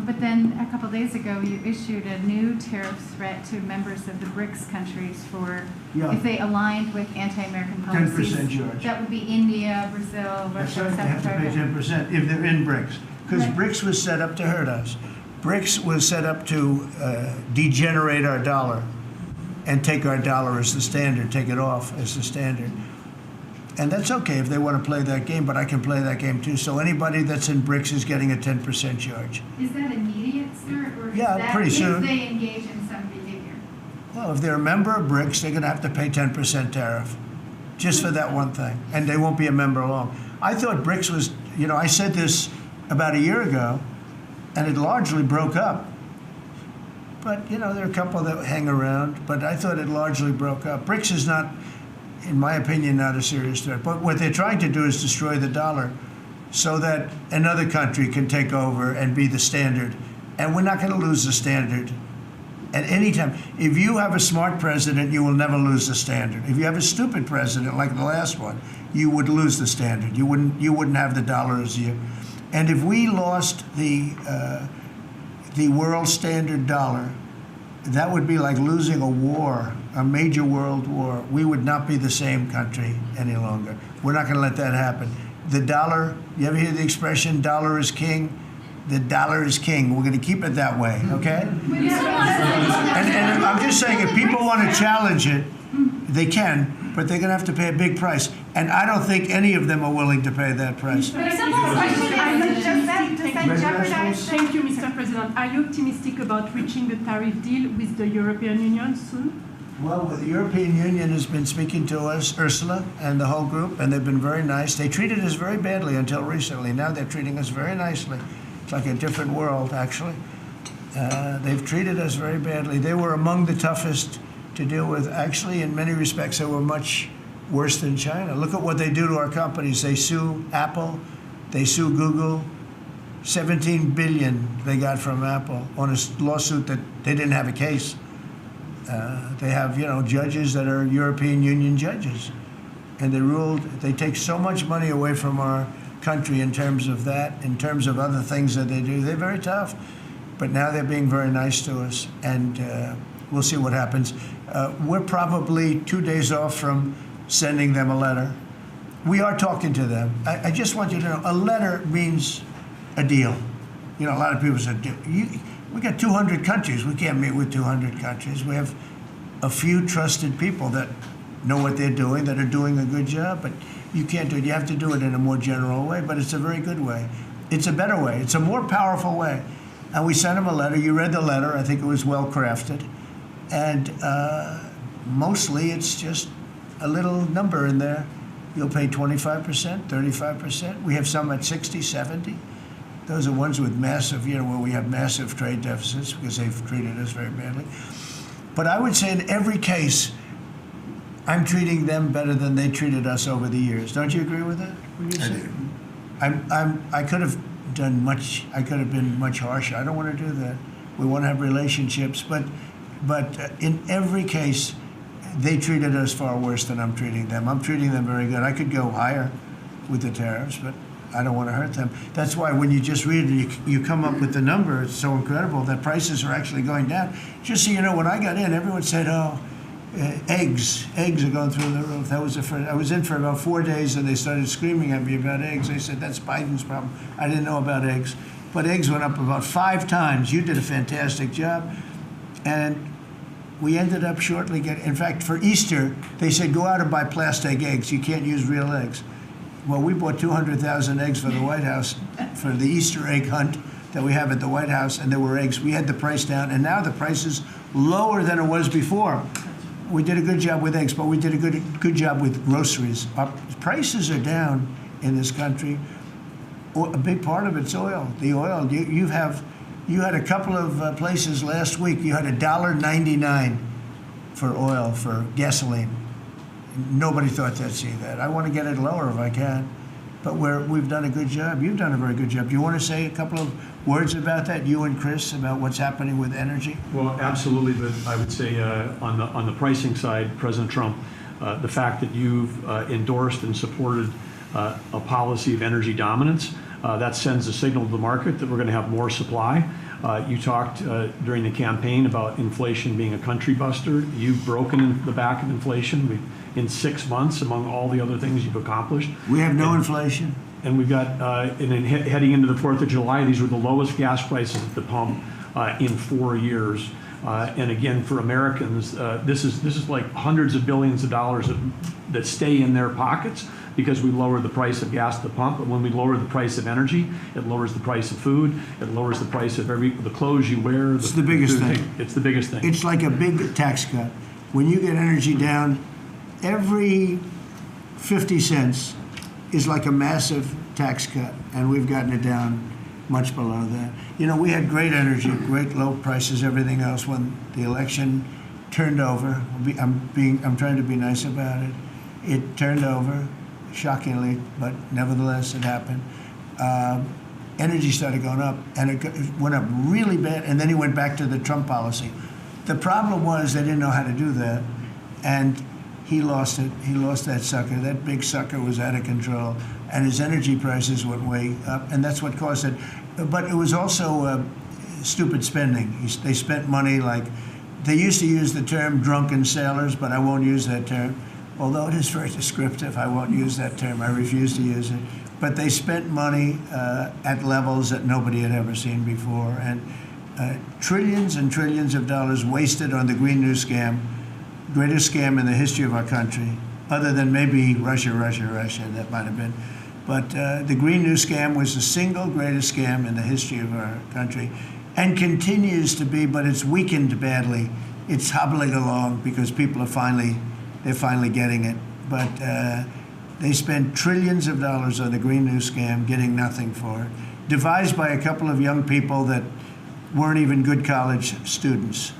but then a couple days ago you issued a new tariff threat to members of the BRICS countries for if they aligned with anti-American policies. 10% charge. That would be India, Brazil, That's Russia, right, they have South to pay Africa. 10% if they're in BRICS. Because Right. BRICS was set up to hurt us. BRICS was set up to degenerate our dollar and take our dollar as the standard, take it off as the standard. And that's okay if they want to play that game, but I can play that game too. So anybody that's in BRICS is getting a 10% charge. Is that immediate, sir, or is Yeah, that pretty soon. if they engage in some behavior? Well, if they're a member of BRICS, they're going to have to pay 10% tariff just for that one thing, and they won't be a member long. I thought BRICS was, I said this about a year ago, and it largely broke up. But, there are a couple that hang around, but I thought it largely broke up. BRICS is not, in my opinion, not a serious threat. But what they're trying to do is destroy the dollar so that another country can take over and be the standard. And we're not going to lose the standard at any time. If you have a smart president, you will never lose the standard. If you have a stupid president like the last one, you would lose the standard. You wouldn't have the dollar as you. And if we lost the world standard dollar, that would be like losing a war, a major world war. We would not be the same country any longer. We're not going to let that happen. The dollar, you ever hear the expression, dollar is king? The dollar is king. We're going to keep it that way, okay? And I'm just saying, if people want to challenge it, they can, but they're going to have to pay a big price. And I don't think any of them are willing to pay that price. But simple question, does that jeopardize? Thank you, Mr. President. Are you optimistic about reaching the tariff deal with the European Union soon? Well, the European Union has been speaking to us, Ursula and the whole group, and they've been very nice. They treated us very badly until recently. Now they're treating us very nicely. It's like a different world, actually. They've treated us very badly. They were among the toughest to deal with. Actually, in many respects, they were much worse than China. Look at what they do to our companies. They sue Apple. They sue Google. $17 billion they got from Apple on a lawsuit that they didn't have a case. They have, judges that are European Union judges. And they ruled, they take so much money away from our country in terms of that, in terms of other things that they do. They're very tough. But now they're being very nice to us, and we'll see what happens. We're probably 2 days off from sending them a letter. We are talking to them. I just want you to know, a letter means a deal. A lot of people said, we got 200 countries. We can't meet with 200 countries. We have a few trusted people that know what they're doing, that are doing a good job, but you can't do it. You have to do it in a more general way, but it's a very good way. It's a better way. It's a more powerful way. And we sent them a letter. You read the letter. I think it was well crafted. And mostly it's just a little number in there. You'll pay 25%, 35%. We have some at 60, 70. Those are ones with massive, where we have massive trade deficits because they've treated us very badly. But I would say in every case, I'm treating them better than they treated us over the years. Don't you agree with that? I could have done much. I could have been much harsher. I don't want to do that. We want to have relationships, but in every case, they treated us far worse than I'm treating them. I'm treating them very good. I could go higher with the tariffs, but I don't want to hurt them. That's why when you just read it, you come up with the number. It's so incredible that prices are actually going down. Just so you know, when I got in, everyone said, eggs are going through the roof. That was I was in for about 4 days, and they started screaming at me about eggs. They said, that's Biden's problem. I didn't know about eggs. But eggs went up about 5 times. You did a fantastic job. And we ended up shortly getting, in fact, for Easter, they said, go out and buy plastic eggs. You can't use real eggs. Well, we bought 200,000 eggs for the White House for the Easter egg hunt that we have at the White House, and there were eggs. We had the price down, and now the price is lower than it was before. We did a good job with eggs, but we did a good job with groceries. Our prices are down in this country. A big part of it's oil. The oil, you had a couple of places last week. You had $1.99 for oil, for gasoline. nobody thought they'd see that. I want to get it lower if I can, but we've done a good job. You've done a very good job. Do you want to say a couple of words about that, you and Chris, about what's happening with energy? Well, absolutely, but I would say on the pricing side, President Trump, the fact that you've endorsed and supported a policy of energy dominance, that sends a signal to the market that we're going to have more supply. You talked during the campaign about inflation being a country buster. You've broken the back of inflation in 6 months, among all the other things you've accomplished. We have no inflation. And we've got, and then heading into the 4th of July, these were the lowest gas prices at the pump in 4 years. And again, for Americans, this is like hundreds of billions of dollars that stay in their pockets because we lowered the price of gas at the pump. But when we lower the price of energy, it lowers the price of food. It lowers the price of the clothes you wear. It's the biggest thing. It's the biggest thing. It's like a big tax cut. When you get energy down, every 50 cents is like a massive tax cut, and we've gotten it down much below that. You know, we had great energy, great low prices, everything else. When the election turned over, I'm trying to be nice about it. It turned over, shockingly, but nevertheless it happened. Energy started going up, and it went up really bad, and then he went back to the Trump policy. The problem was they didn't know how to do that, and he lost it. He lost that sucker. That big sucker was out of control, and his energy prices went way up, and that's what caused it. But it was also stupid spending. They spent money like, they used to use the term drunken sailors, but I won't use that term. Although it is very descriptive, I won't use that term. I refuse to use it. But they spent money at levels that nobody had ever seen before, and trillions and trillions of dollars wasted on the Green New Scam, greatest scam in the history of our country, other than maybe Russia, that might have been. But the Green New Scam was the single greatest scam in the history of our country, and continues to be, but it's weakened badly. It's hobbling along because people are they're finally getting it. But they spent trillions of dollars on the Green New Scam, getting nothing for it. Devised by a couple of young people that weren't even good college students,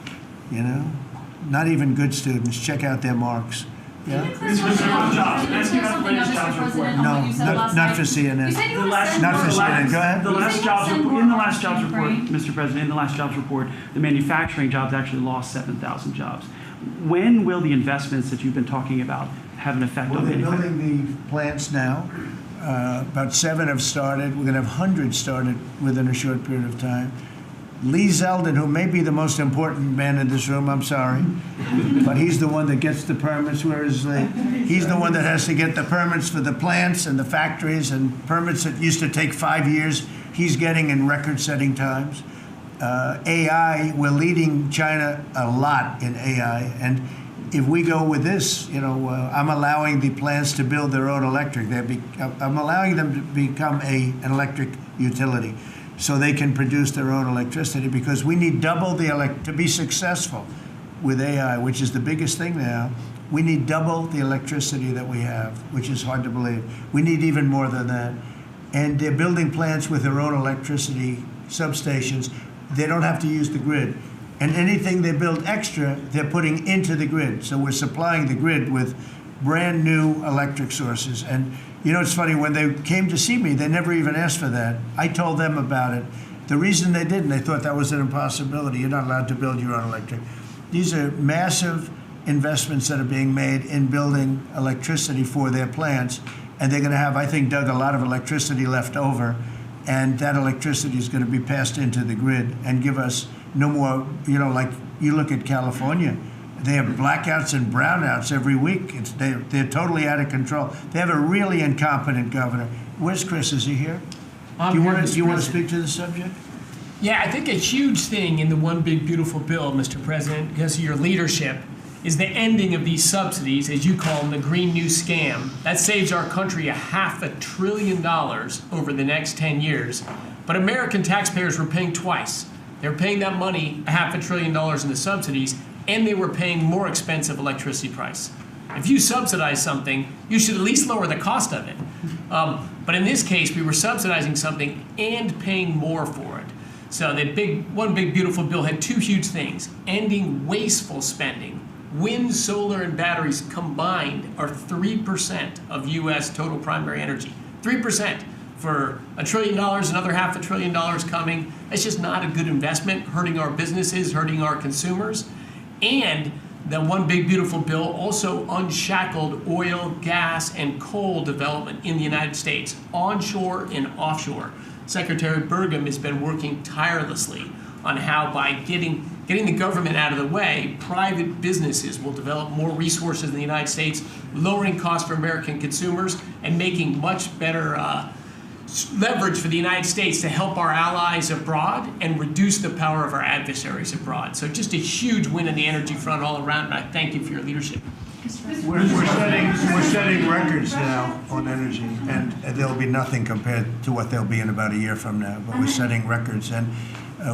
you know? Not even good students. Check out their marks. Yeah? No, not for CNN. Not for CNN. Go ahead. In the last jobs report, Mr. President, in the last jobs report, the manufacturing jobs actually lost 7,000 jobs. When will the investments that you've been talking about have an effect on they're manufacturing? building the plants now. About 7 have started. We're going to have hundreds started within a short period of time. Lee Zeldin, who may be the most important man in this room, I'm sorry, but he's the one that gets the permits, whereas he's the one that has to get the permits for the plants and the factories, and permits that used to take 5 years, he's getting in record-setting times. AI, we're leading China a lot in AI, and if we go with this, you know, I'm allowing the plants to build their own electric. I'm allowing them to become an electric utility, so they can produce their own electricity, because we need double to be successful with AI, which is the biggest thing now. We need double the electricity that we have, which is hard to believe. We need even more than that. And they're building plants with their own electricity substations. They don't have to use the grid. And anything they build extra, they're putting into the grid. So we're supplying the grid with brand new electric sources. And you know, it's funny, when they came to see me, they never even asked for that. I told them about it. The reason they didn't, they thought that was an impossibility. You're not allowed to build your own electric. These are massive investments that are being made in building electricity for their plants. And they're going to have, I think, Doug, a lot of electricity left over. And that electricity is going to be passed into the grid and give us no more, you know, like you look at California. They have blackouts and brownouts every week. They're totally out of control. They have a really incompetent governor. Where's Chris? Is he here? Do you want to speak to the subject? Yeah, I think a huge thing in the One Big Beautiful Bill, Mr. President, because of your leadership, is the ending of these subsidies, as you call them, the Green New Scam. That saves our country $500 billion over the next 10 years. But American taxpayers were paying twice. They're paying that money, $500 billion in the subsidies, and they were paying more expensive electricity price. If you subsidize something, you should at least lower the cost of it. But in this case, we were subsidizing something and paying more for it. So the One Big Beautiful Bill had two huge things: ending wasteful spending Wind, solar, and batteries combined are 3% of U.S. total primary energy. 3% for $1 trillion, another $500 billion coming. That's just not a good investment, hurting our businesses, hurting our consumers. And the one big beautiful bill also unshackled oil, gas, and coal development in the United States, onshore and offshore. Secretary Burgum has been working tirelessly on how, by getting the government out of the way, private businesses will develop more resources in the United States, lowering costs for American consumers and making much better leverage for the United States to help our allies abroad and reduce the power of our adversaries abroad. So just a huge win on the energy front all around, and I thank you for your leadership. We're setting records now on energy, and there'll be nothing compared to what they'll be in about a year from now, but we're setting records. And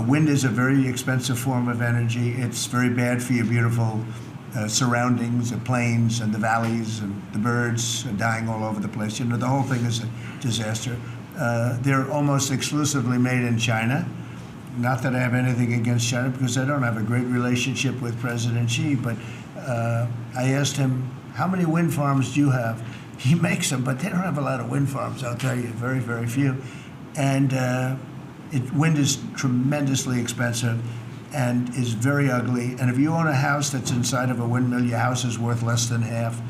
wind is a very expensive form of energy. It's very bad for your beautiful surroundings, the plains and the valleys, and the birds are dying all over the place. You know, the whole thing is a disaster. They're almost exclusively made in China. Not that I have anything against China, because I don't have a great relationship with President Xi, but I asked him, how many wind farms do you have? He makes them, but they don't have a lot of wind farms, I'll tell you, very, very few. And wind is tremendously expensive and is very ugly. And if you own a house that's inside of a windmill, your house is worth less than half.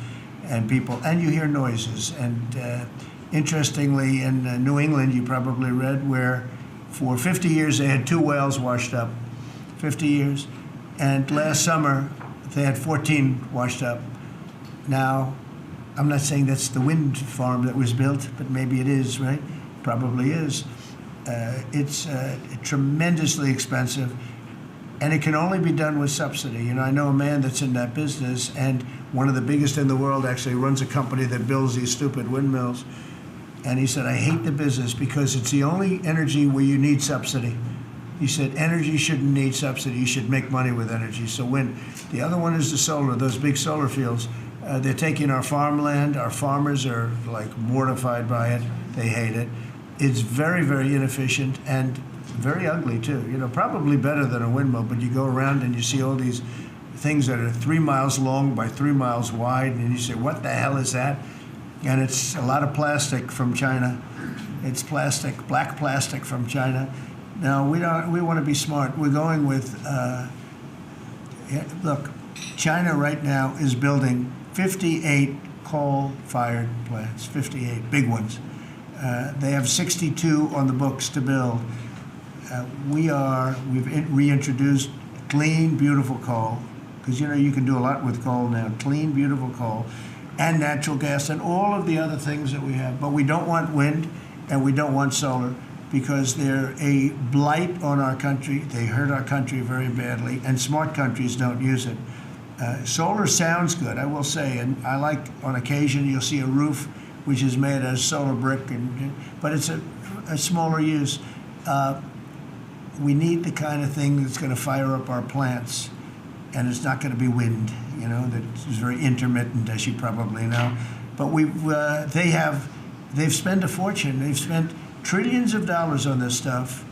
And you hear noises. And interestingly, in New England, you probably read, where for 50 years they had 2 whales washed up, 50 years. And last summer, they had 14 washed up. Now, I'm not saying that's the wind farm that was built, but maybe it is, right? Probably is. It's tremendously expensive, and it can only be done with subsidy. You know, I know a man that's in that business, and one of the biggest in the world actually runs a company that builds these stupid windmills. And he said, I hate the business because it's the only energy where you need subsidy. He said, energy shouldn't need subsidy. You should make money with energy. So wind. The other one is the solar, those big solar fields. They're taking our farmland. Our farmers are like mortified by it. They hate it. It's very, very inefficient and very ugly too. You know, probably better than a windmill, but you go around and you see all these things that are 3 miles long by 3 miles wide, and you say, what the hell is that? And it's a lot of plastic from China. It's plastic, black plastic from China. Now, we want to be smart. We're going with, look, China right now is building 58 coal-fired plants, 58 big ones. They have 62 on the books to build. We've reintroduced clean, beautiful coal, because you know you can do a lot with coal now. Clean, beautiful coal, and natural gas, and all of the other things that we have. But we don't want wind, and we don't want solar, because they're a blight on our country. They hurt our country very badly, and smart countries don't use it. Solar sounds good, I will say, and I like, on occasion, you'll see a roof which is made out of solar brick, but it's a smaller use. We need the kind of thing that's going to fire up our plants, and it's not going to be wind, you know, that is very intermittent, as you probably know. But they've spent a fortune. They've spent trillions of dollars on this stuff.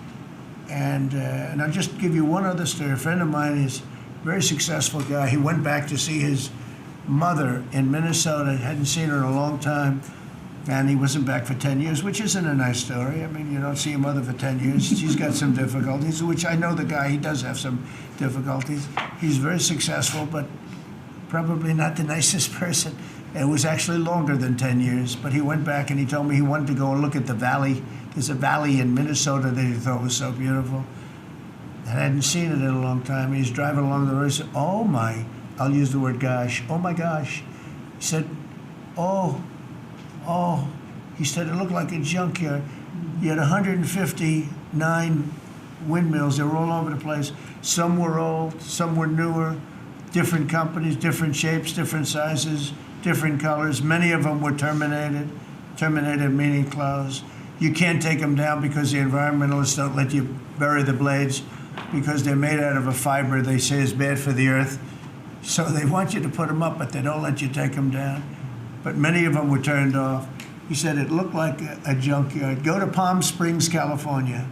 And I'll just give you one other story. A friend of mine is a very successful guy. He went back to see his mother in Minnesota, hadn't seen her in a long time, and he wasn't back for 10 years, which isn't a nice story. I mean, you don't see your mother for 10 years. She's got some difficulties, which I know the guy, he does have some difficulties. He's very successful, but probably not the nicest person. It was actually longer than 10 years, but he went back and he told me he wanted to go and look at the valley. There's a valley in Minnesota that he thought was so beautiful. And I hadn't seen it in a long time. He's driving along the road. He said, oh my, I'll use the word gosh, oh my gosh. He said, oh, he said it looked like a junkyard. You had 159 windmills. They were all over the place. Some were old, some were newer, different companies, different shapes, different sizes, different colors. Many of them were terminated meaning closed. You can't take them down because the environmentalists don't let you bury the blades because they're made out of a fiber they say is bad for the earth. So they want you to put them up, but they don't let you take them down. But many of them were turned off. He said it looked like a junkyard. Go to Palm Springs, California,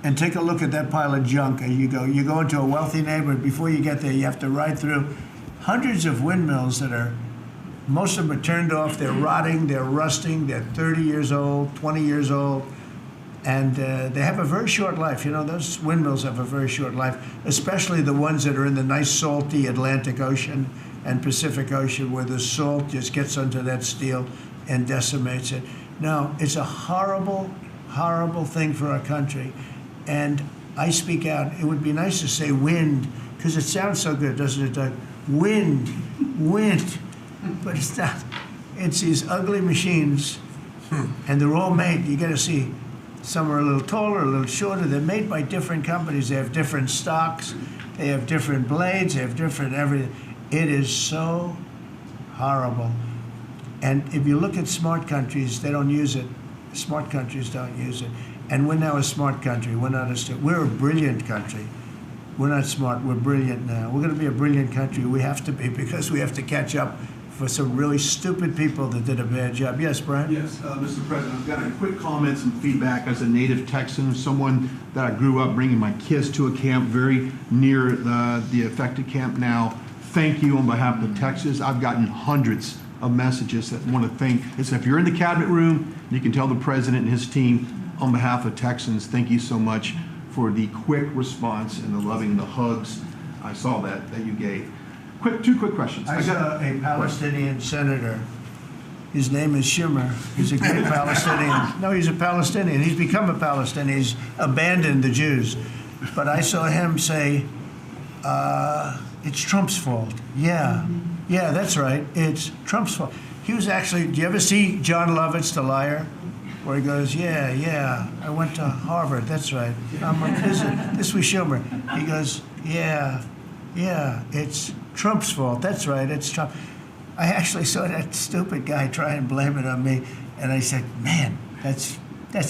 and take a look at that pile of junk. And you go into a wealthy neighborhood. Before you get there, you have to ride through hundreds of windmills that are, most of them are turned off, they're rotting, they're rusting, they're 30 years old, 20 years old, and they have a very short life. You know, those windmills have a very short life, especially the ones that are in the nice salty Atlantic Ocean and Pacific Ocean, where the salt just gets onto that steel and decimates it. Now, it's a horrible, horrible thing for our country. And I speak out. It would be nice to say wind, because it sounds so good, doesn't it, Doug? Wind, wind. But it's not. It's these ugly machines, and they're all made. You got to see, some are a little taller, a little shorter. They're made by different companies. They have different stocks. They have different blades. They have different everything. It is so horrible. And if you look at smart countries, they don't use it. Smart countries don't use it. And we're now a smart country. We're not a. We're a brilliant country. We're not smart. We're brilliant now. We're going to be a brilliant country. We have to be, because we have to catch up for some really stupid people that did a bad job. Yes, Brian? Yes, Mr. President, I've got a quick comment, some feedback as a native Texan, someone that I grew up bringing my kids to a camp very near the affected camp now. Thank you on behalf of Texas. I've gotten hundreds of messages that want to thank. It's, if you're in the cabinet room, you can tell the president and his team, on behalf of Texans, thank you so much for the quick response and the loving, the hugs. I saw that you gave. Two quick questions. I saw a Palestinian senator. His name is Schumer. He's a great Palestinian. No, he's a Palestinian. He's become a Palestinian. He's abandoned the Jews. But I saw him say, it's Trump's fault. Yeah, that's right. It's Trump's fault. He was actually, do you ever see John Lovett's The Liar? Where he goes, yeah, I went to Harvard. That's right. This was Schumer. He goes, yeah, it's Trump's fault. That's right, it's Trump. I actually saw that stupid guy try and blame it on me, and I said, man, that's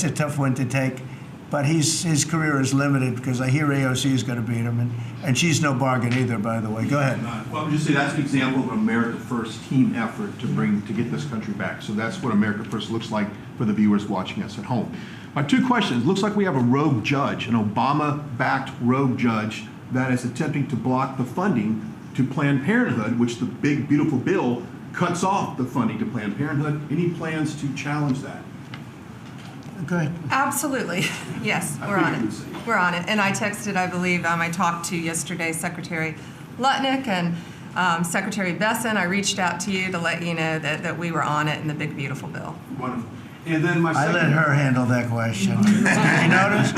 a tough one to take. But his career is limited, because I hear AOC is going to beat him, and she's no bargain either, by the way. Go ahead. Well, I would just say that's an example of an America First team effort to get this country back. So that's what America First looks like for the viewers watching us at home. My two questions. Looks like we have a rogue judge, an Obama-backed rogue judge that is attempting to block the funding to Planned Parenthood, which the big, beautiful bill cuts off the funding to Planned Parenthood. Any plans to challenge that? Go ahead. Absolutely. Yes, we're on it. We're on it. And I texted, I believe, I talked to yesterday Secretary Lutnick and Secretary Besson. I reached out to you to let you know that we were on it in the big, beautiful bill. Wonderful. And then my second... I let her handle that question. You notice?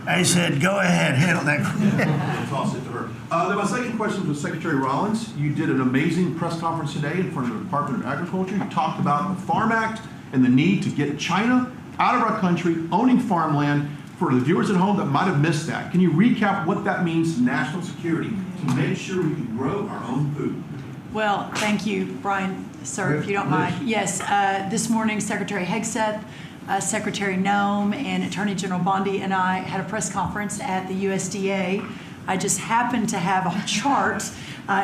I said, go ahead, handle that question. I'll toss it to her. Then my second question was Secretary Rollins. You did an amazing press conference today in front of the Department of Agriculture. You talked about the Farm Act and the need to get China out of our country, owning farmland. For the viewers at home that might have missed that, can you recap what that means to national security to make sure we can grow our own food? Well, thank you, Brian, sir, if you don't mind. Yes, this morning, Secretary Hegseth, Secretary Noem, and Attorney General Bondi and I had a press conference at the USDA. I just happened to have a chart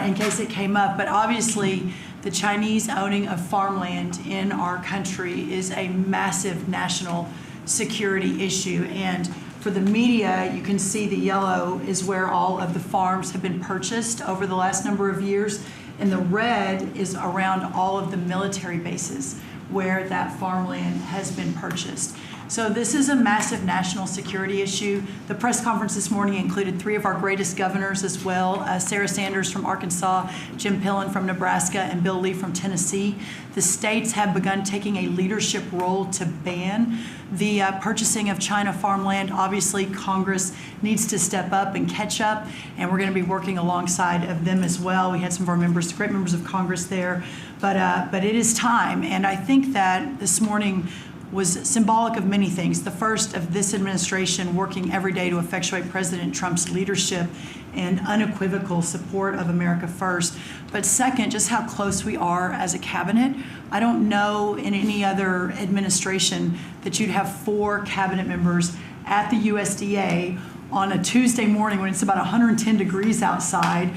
in case it came up, but obviously the Chinese owning of farmland in our country is a massive national security issue. And for the media, you can see the yellow is where all of the farms have been purchased over the last number of years, and the red is around all of the military bases where that farmland has been purchased. So this is a massive national security issue. The press conference this morning included 3 of our greatest governors as well, Sarah Sanders from Arkansas, Jim Pillen from Nebraska, and Bill Lee from Tennessee. The states have begun taking a leadership role to ban the purchasing of China farmland. Obviously, Congress needs to step up and catch up, and we're going to be working alongside of them as well. We had some of our members, great members of Congress there, but it is time, and I think that this morning was symbolic of many things. The first of this administration working every day to effectuate President Trump's leadership and unequivocal support of America First. But second, just how close we are as a cabinet. I don't know in any other administration that you'd have 4 cabinet members at the USDA on a Tuesday morning when it's about 110 degrees outside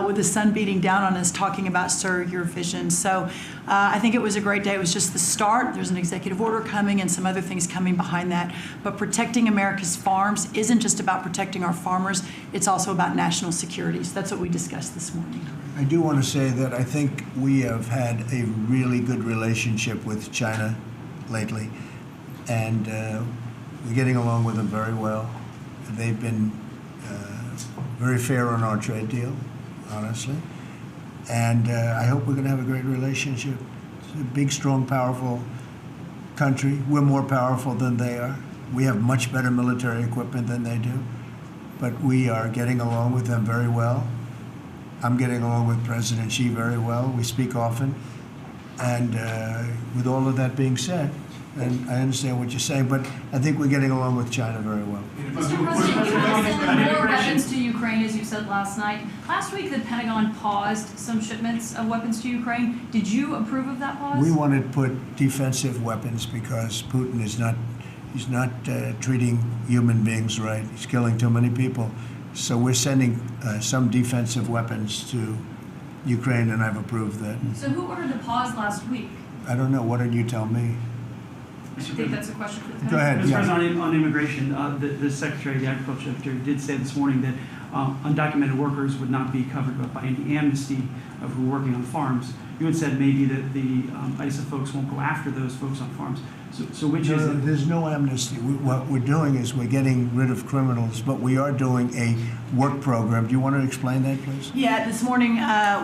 with the sun beating down on us, talking about, sir, your vision. So I think it was a great day. It was just the start. There's an executive order coming and some other things coming behind that. But protecting America's farms isn't just about protecting our farmers. It's also about national security. So that's what we discussed this morning. I do want to say that I think we have had a really good relationship with China lately, and we're getting along with them very well. They've been very fair on our trade deal, honestly, and I hope we're going to have a great relationship. It's a big, strong, powerful country. We're more powerful than they are. We have much better military equipment than they do, but we are getting along with them very well. I'm getting along with President Xi very well. We speak often. And with all of that being said, and I understand what you're saying, but I think we're getting along with China very well. Mr. President, you send more weapons to Ukraine, as you said last night. Last week, the Pentagon paused some shipments of weapons to Ukraine. Did you approve of that pause? We want to put defensive weapons because Putin is not, he's not treating human beings right. He's killing too many people. So we're sending some defensive weapons to Ukraine, and I've approved that. So who ordered the pause last week? I don't know. Why don't you tell me? I think that's a question for the Go ahead. Mr. Yeah. President, on immigration, the Secretary, the Agriculture Secretary, did say this morning that undocumented workers would not be covered by any amnesty of who are working on farms. You had said maybe that the ISA folks won't go after those folks on farms. So which is it? There's no amnesty. What we're doing is we're getting rid of criminals, but we are doing a work program. Do you want to explain that, please? Yeah, this morning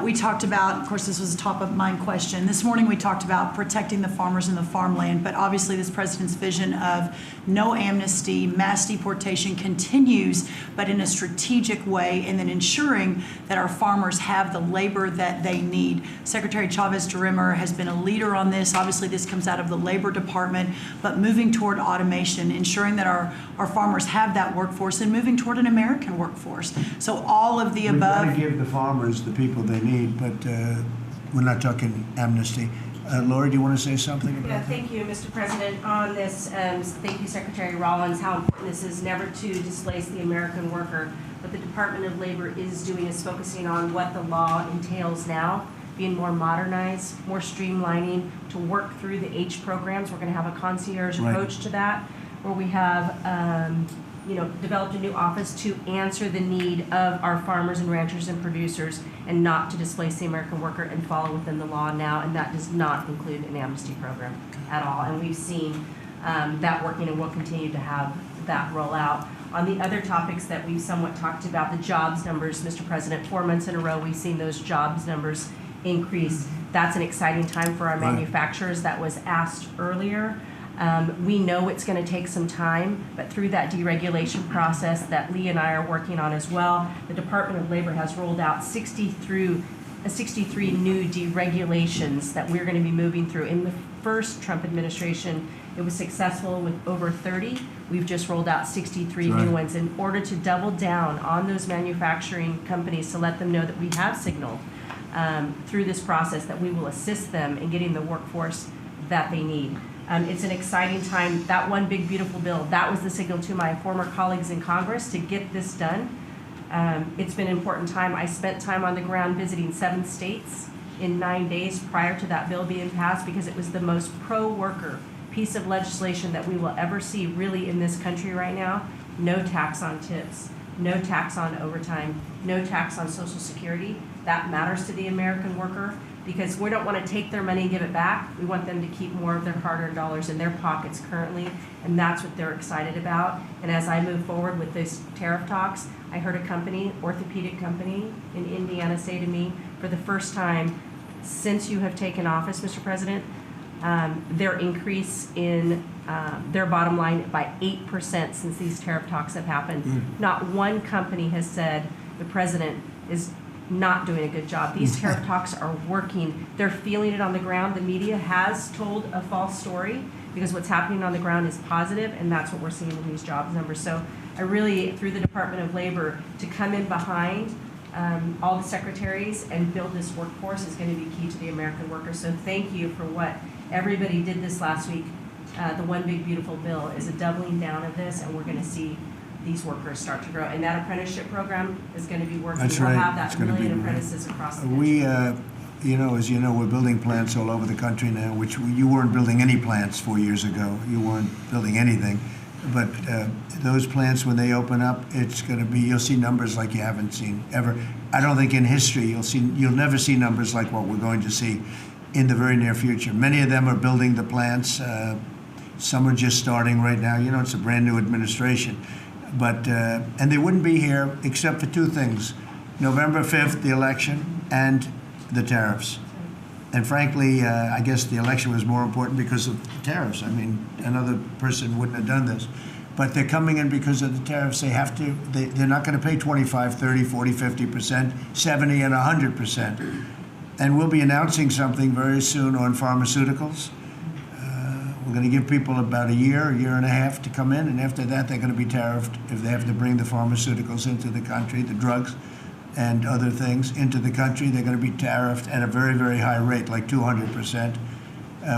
we talked about, of course, this was a top of mind question. This morning we talked about protecting the farmers and the farmland, but obviously this president's vision of no amnesty, mass deportation continues, but in a strategic way, and then ensuring that our farmers have the labor that they need. Secretary Chavez-DeRimmer has been a leader on this. Obviously, this comes out of the Labor Department, but moving toward automation, ensuring that our farmers have that workforce, and moving toward an American workforce. So all of the We've above. got to give the farmers the people they need, but we're not talking amnesty. Laura, do you want to say something about that? Thank you, Mr. President. On this, thank you, Secretary Rollins, how important this is never to displace the American worker. What the Department of Labor is doing is focusing on what the law entails now, being more modernized, more streamlining to work through the H programs. We're going to have a concierge approach to that, where we have developed a new office to answer the need of our farmers and ranchers and producers, and not to displace the American worker, and follow within the law now. And that does not include an amnesty program at all. And we've seen that working, and we'll continue to have that roll out. On the other topics that we've somewhat talked about, the jobs numbers, Mr. President, 4 months in a row, we've seen those jobs numbers increase. That's an exciting time for our manufacturers. That was asked earlier. We know it's going to take some time, but through that deregulation process that Lee and I are working on as well, the Department of Labor has rolled out 63 new deregulations that we're going to be moving through. In the first Trump administration, it was successful with over 30. We've just rolled out 63 new ones in order to double down on those manufacturing companies, to let them know that we have signaled through this process that we will assist them in getting the workforce that they need. It's an exciting time. That one big, beautiful bill, that was the signal to my former colleagues in Congress to get this done. It's been an important time. I spent time on the ground visiting 7 states in 9 days prior to that bill being passed, because it was the most pro-worker piece of legislation that we will ever see really in this country right now. No tax on tips, no tax on overtime, no tax on Social Security. That matters to the American worker, because we don't want to take their money and give it back. We want them to keep more of their hard-earned dollars in their pockets currently, and that's what they're excited about. And as I move forward with these tariff talks, I heard a company, orthopedic company in Indiana, say to me, for the first time since you have taken office, Mr. President, their increase in their bottom line by 8% since these tariff talks have happened. Not one company has said the president is not doing a good job. These tariff talks are working. They're feeling it on the ground. The media has told a false story, because what's happening on the ground is positive, and that's what we're seeing in these jobs numbers. So I really, through the Department of Labor, to come in behind all the secretaries and build this workforce is going to be key to the American worker. So thank you for what everybody did this last week. The One Big Beautiful Bill is a doubling down of this, and we're going to see these workers start to grow. And that apprenticeship program is going to be working. That's We'll right. have It's that gonna be million great. apprentices across the country. We, as you know, we're building plants all over the country now, which you weren't building any plants 4 years ago. You weren't building anything. But those plants, when they open up, it's going to be, you'll see numbers like you haven't seen ever. I don't think in history you'll never see numbers like what we're going to see in the very near future. Many of them are building the plants. Some are just starting right now. You know, it's a brand new administration. But, and they wouldn't be here except for two things. November 5th, the election, and the tariffs. And frankly, I guess the election was more important because of the tariffs. I mean, another person wouldn't have done this. But they're coming in because of the tariffs. They have to, they're not going to pay 25, 30, 40, 50%, 70, and 100%. And we'll be announcing something very soon on pharmaceuticals. We're going to give people about a year and a half to come in, and after that, they're going to be tariffed if they have to bring the pharmaceuticals into the country, the drugs and other things into the country. They're going to be tariffed at a very, very high rate, like 200%.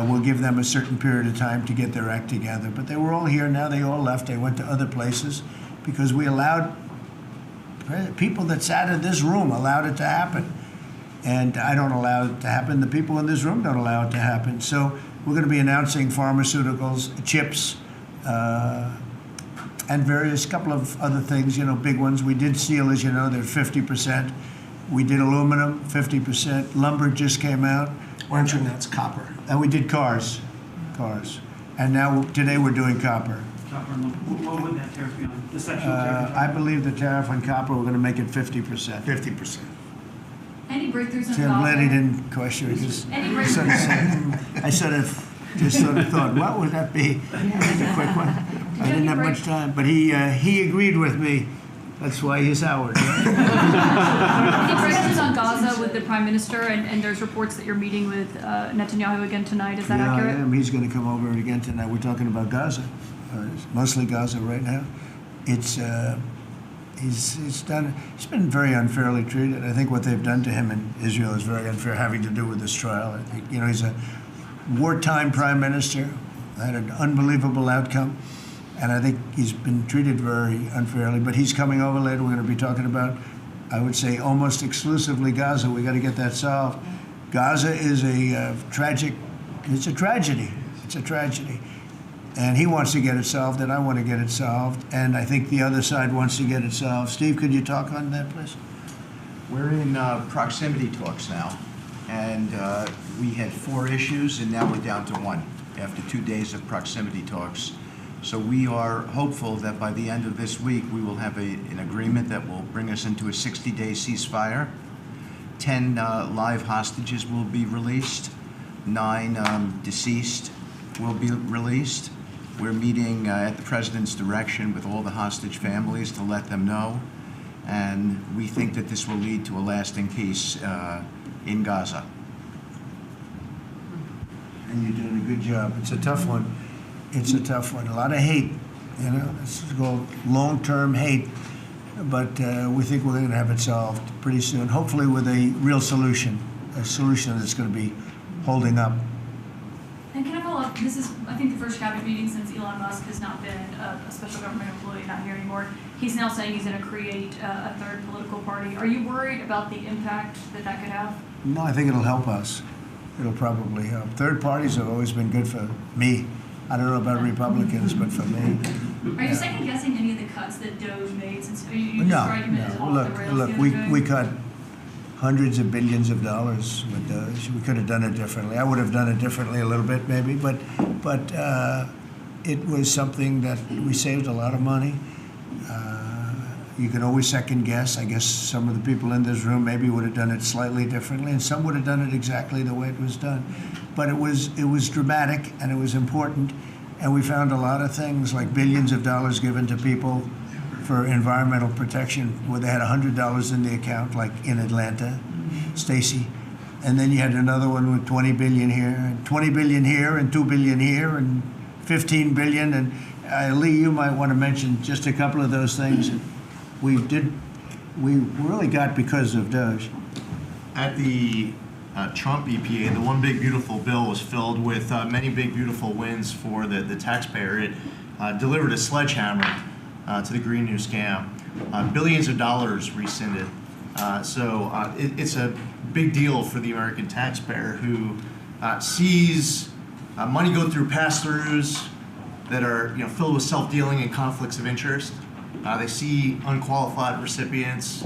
We'll give them a certain period of time to get their act together. But they were all here. Now they all left. They went to other places because we allowed people that sat in this room allowed it to happen. And I don't allow it to happen. The people in this room don't allow it to happen. So we're going to be announcing pharmaceuticals, chips, and various couple of other things, you know, big ones. We did steel, as you know, they're 50%. We did aluminum, 50%. Lumber just came out. Why don't you announce copper? And we did cars. And now, today we're doing copper. Copper and lumber. What would that tariff be on? The sectional tariff? I believe the tariff on copper, we're going to make it 50%. 50%. Any breakthroughs in See, I'm glad he Gaza? didn't question it. Just Any sort of breakthroughs? said, I sort of just sort of thought, what would that be? Just a quick one. I didn't have much time, but he agreed with me. That's why he's Howard. Right? Any breakthroughs on Gaza with the Prime Minister, and there's reports that you're meeting with Netanyahu again tonight. Is that Yeah, accurate? I am. He's going to come over again tonight. We're talking about Gaza, mostly Gaza right now. It's he's been very unfairly treated. I think what they've done to him in Israel is very unfair, having to do with this trial. I think, you know, he's a wartime prime minister, had an unbelievable outcome, and I think he's been treated very unfairly. But he's coming over later. We're going to be talking about, I would say, almost exclusively Gaza. We got to get that solved. Gaza is a tragic. It's a tragedy. It's a tragedy. And he wants to get it solved, and I want to get it solved, and I think the other side wants to get it solved. Steve, could you talk on that, please? We're in proximity talks now, and we had 4 issues, and now we're down to 1 after 2 days of proximity talks. So we are hopeful that by the end of this week, we will have an agreement that will bring us into a 60-day ceasefire. 10 live hostages will be released. 9 deceased will be released. We're meeting at the president's direction with all the hostage families to let them know. And we think that this will lead to a lasting peace in Gaza. And you're doing a good job. It's a tough one. It's a tough one. A lot of hate, you know. This is called long-term hate. But we think we're going to have it solved pretty soon, hopefully with a real solution, a solution that's going to be holding up. And can I follow up? This is, I think, the first cabinet meeting since Elon Musk has not been a special government employee, not here anymore. He's now saying he's going to create a third political party. Are you worried about the impact that that could have? No, I think it'll help us. It'll probably help. Third parties have always been good for me. I don't know about Republicans, but for me. Are you second guessing any of the cuts that Doge made? Since you No, described him as off the rails. look, we cut hundreds of billions of dollars with Doge. We could have done it differently. I would have done it differently a little bit, maybe, but it was something that we saved a lot of money. You can always second guess. I guess some of the people in this room maybe would have done it slightly differently, and some would have done it exactly the way it was done. But it was dramatic, and it was important, and we found a lot of things like billions of dollars given to people for environmental protection, where they had $100 in the account, like in Atlanta, Stacy, and then you had another one with 20 billion here, and 20 billion here, and 2 billion here, and 15 billion, and Lee, you might want to mention just a couple of those things. We really got because of Doge. At the Trump EPA, the One Big Beautiful Bill was filled with many big beautiful wins for the taxpayer. It delivered a sledgehammer to the Green New scam. Billions of dollars rescinded. It's a big deal for the American taxpayer who sees money go through pass-throughs that are filled with self-dealing and conflicts of interest. They see unqualified recipients.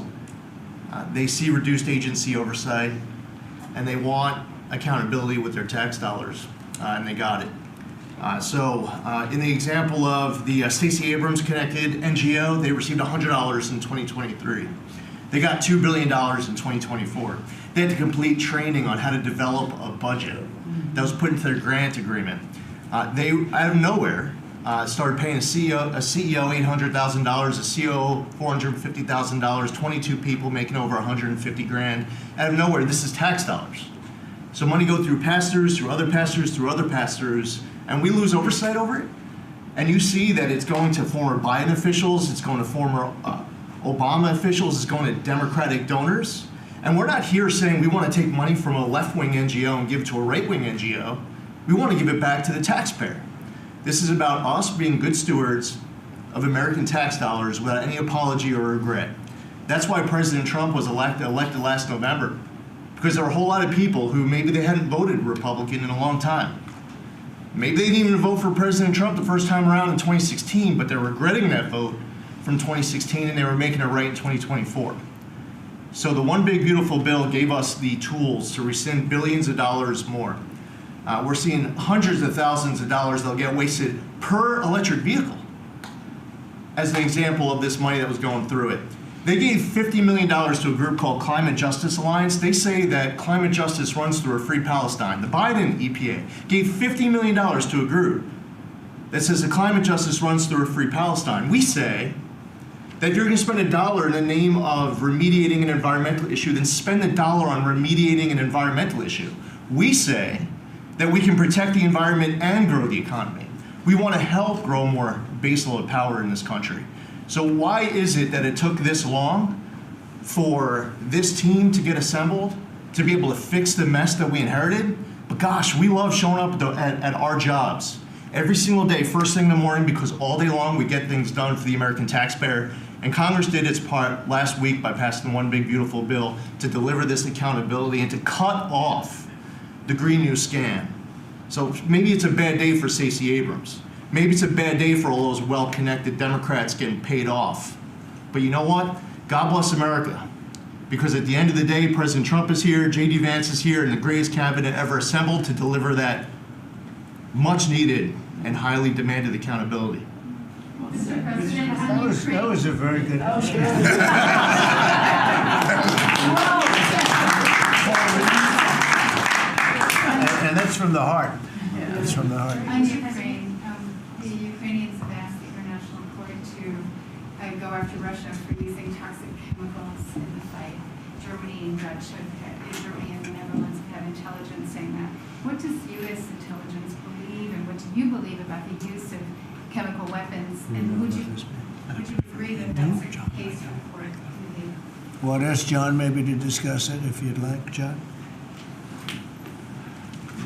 They see reduced agency oversight, and they want accountability with their tax dollars, and they got it. In the example of the Stacey Abrams connected NGO, they received $100 in 2023. They got $2 billion in 2024. They had to complete training on how to develop a budget that was put into their grant agreement. They, out of nowhere, started paying a CEO $800,000, a COO $450,000, 22 people making over 150 grand. Out of nowhere, this is tax dollars. So money go through pass-throughs, through other pass-throughs, through other pass-throughs, and we lose oversight over it. And you see that it's going to former Biden officials, it's going to former Obama officials, it's going to Democratic donors. And we're not here saying we want to take money from a left-wing NGO and give it to a right-wing NGO. We want to give it back to the taxpayer. This is about us being good stewards of American tax dollars without any apology or regret. That's why President Trump was elected last November, because there were a whole lot of people who maybe they hadn't voted Republican in a long time. Maybe they didn't even vote for President Trump the first time around in 2016, but they're regretting that vote from 2016 and they were making it right in 2024. So the One Big Beautiful Bill gave us the tools to rescind billions of dollars more. We're seeing hundreds of thousands of dollars that'll get wasted per electric vehicle as an example of this money that was going through it. They gave $50 million to a group called Climate Justice Alliance. They say that climate justice runs through a free Palestine. The Biden EPA gave $50 million to a group that says that climate justice runs through a free Palestine. We say that if you're going to spend $1 in the name of remediating an environmental issue, then spend $1 on remediating an environmental issue. We say that we can protect the environment and grow the economy. We want to help grow more baseload power in this country. So why is it that it took this long for this team to get assembled, to be able to fix the mess that we inherited? But gosh, we love showing up at our jobs every single day, first thing in the morning, because all day long we get things done for the American taxpayer. And Congress did its part last week by passing the One Big Beautiful Bill to deliver this accountability and to cut off the Green New scam. So maybe it's a bad day for Stacey Abrams. Maybe it's a bad day for all those well-connected Democrats getting paid off. But you know what? God bless America. Because at the end of the day, President Trump is here, J.D. Vance is here, and the greatest cabinet ever assembled to deliver that much-needed and highly demanded accountability. That was a very good. And that's from the heart. That's from the heart. On Ukraine, the Ukrainians have asked the international court to go after Russia for using toxic chemicals in the fight. Germany and Germany and the Netherlands have had intelligence saying that. What does U.S. intelligence believe, and what do you believe about the use of chemical weapons? And would you agree that that's the case for it? Well, I'd ask John maybe to discuss it if you'd like, John.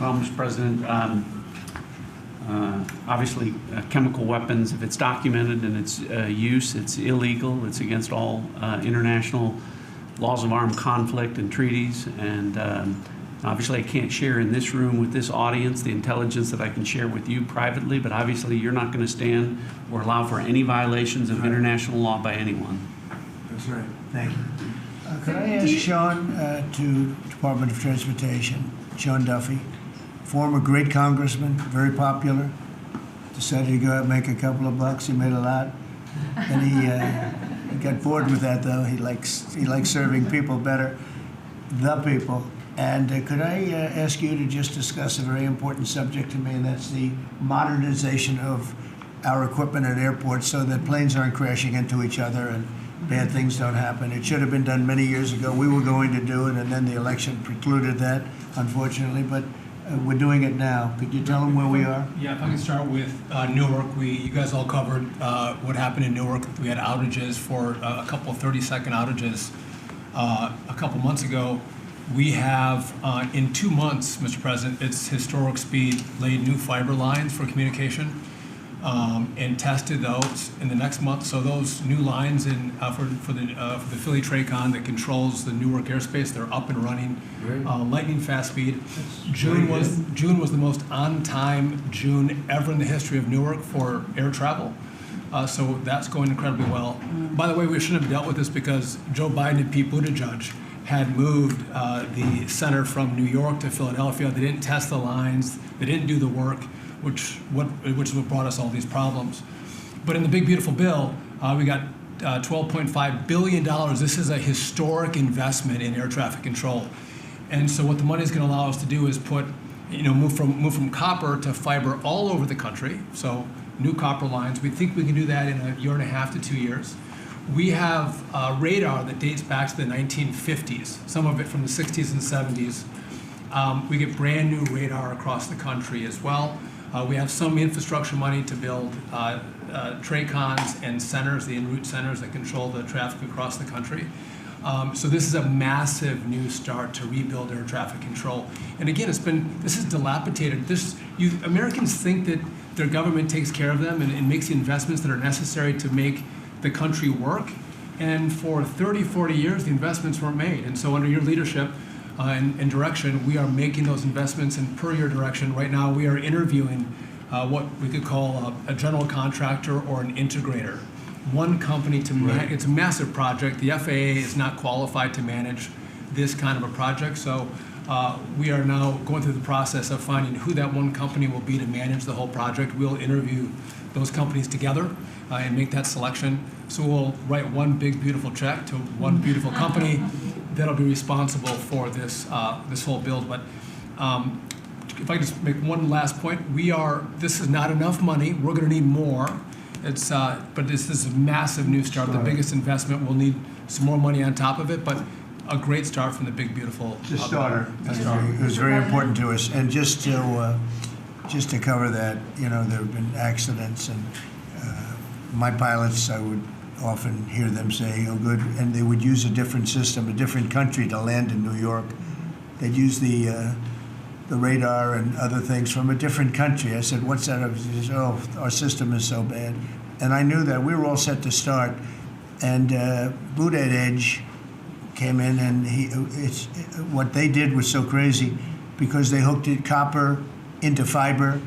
Well, Mr. President, obviously chemical weapons, if it's documented and its use, it's illegal. It's against all international laws of armed conflict and treaties. And obviously I can't share in this room with this audience the intelligence that I can share with you privately, but obviously you're not going to stand or allow for any violations of international law by anyone. That's right. Thank you. Could I ask Sean to Department of Transportation, Sean Duffy, former great congressman, very popular, decided to go out and make a couple of bucks. He made a lot. And he got bored with that, though. He likes serving people better, the people. And could I ask you to just discuss a very important subject to me, and that's the modernization of our equipment at airports so that planes aren't crashing into each other and bad things don't happen. It should have been done many years ago. We were going to do it, and then the election precluded that, unfortunately. But we're doing it now. Could you tell them where we are? Yeah, if I can start with Newark. You guys all covered what happened in Newark. We had outages for a couple of 30-second outages a couple months ago. We have, in 2 months, Mr. President, its historic speed, laid new fiber lines for communication. and tested those in the next month. So those new lines for the Philly Tracon that controls the Newark airspace, they're up and running, lightning fast speed. June was the most on-time June ever in the history of Newark for air travel. So that's going incredibly well. By the way, we shouldn't have dealt with this because Joe Biden and Pete Buttigieg had moved the center from New York to Philadelphia. They didn't test the lines. They didn't do the work, which is what brought us all these problems. But in the big, beautiful bill, we got $12.5 billion. This is a historic investment in air traffic control. And so what the money is going to allow us to do is move from copper to fiber all over the country. So new copper lines. We think we can do that in a year and a half to 2 years. We have radar that dates back to the 1950s, some of it from the 60s and 70s. We get brand new radar across the country as well. We have some infrastructure money to build TRACONs and centers, the en route centers that control the traffic across the country. So this is a massive new start to rebuild air traffic control. And again, this is dilapidated. Americans think that their government takes care of them and makes the investments that are necessary to make the country work. And for 30, 40 years, the investments weren't made. And so under your leadership and direction, we are making those investments. And per your direction, right now we are interviewing what we could call a general contractor or an integrator. One company to manage. It's a massive project. The FAA is not qualified to manage this kind of a project. So we are now going through the process of finding who that one company will be to manage the whole project. We'll interview those companies together and make that selection. So we'll write one big, beautiful check to one beautiful company that'll be responsible for this whole build. But if I can just make one last point, this is not enough money. We're going to need more. But this is a massive new start. The biggest investment. We'll need some more money on top of it, but a great start from the big, beautiful. It's a starter. It was very important to us. And just to cover that, there have been accidents, and my pilots, I would often hear them say, "Oh, good," and they would use a different system, a different country to land in New York. They'd use the radar and other things from a different country. I said, "What's that?" He says, "Oh, our system is so bad." And I knew that. We were all set to start. And Buttigieg came in, and what they did was so crazy because they hooked it copper into fiber,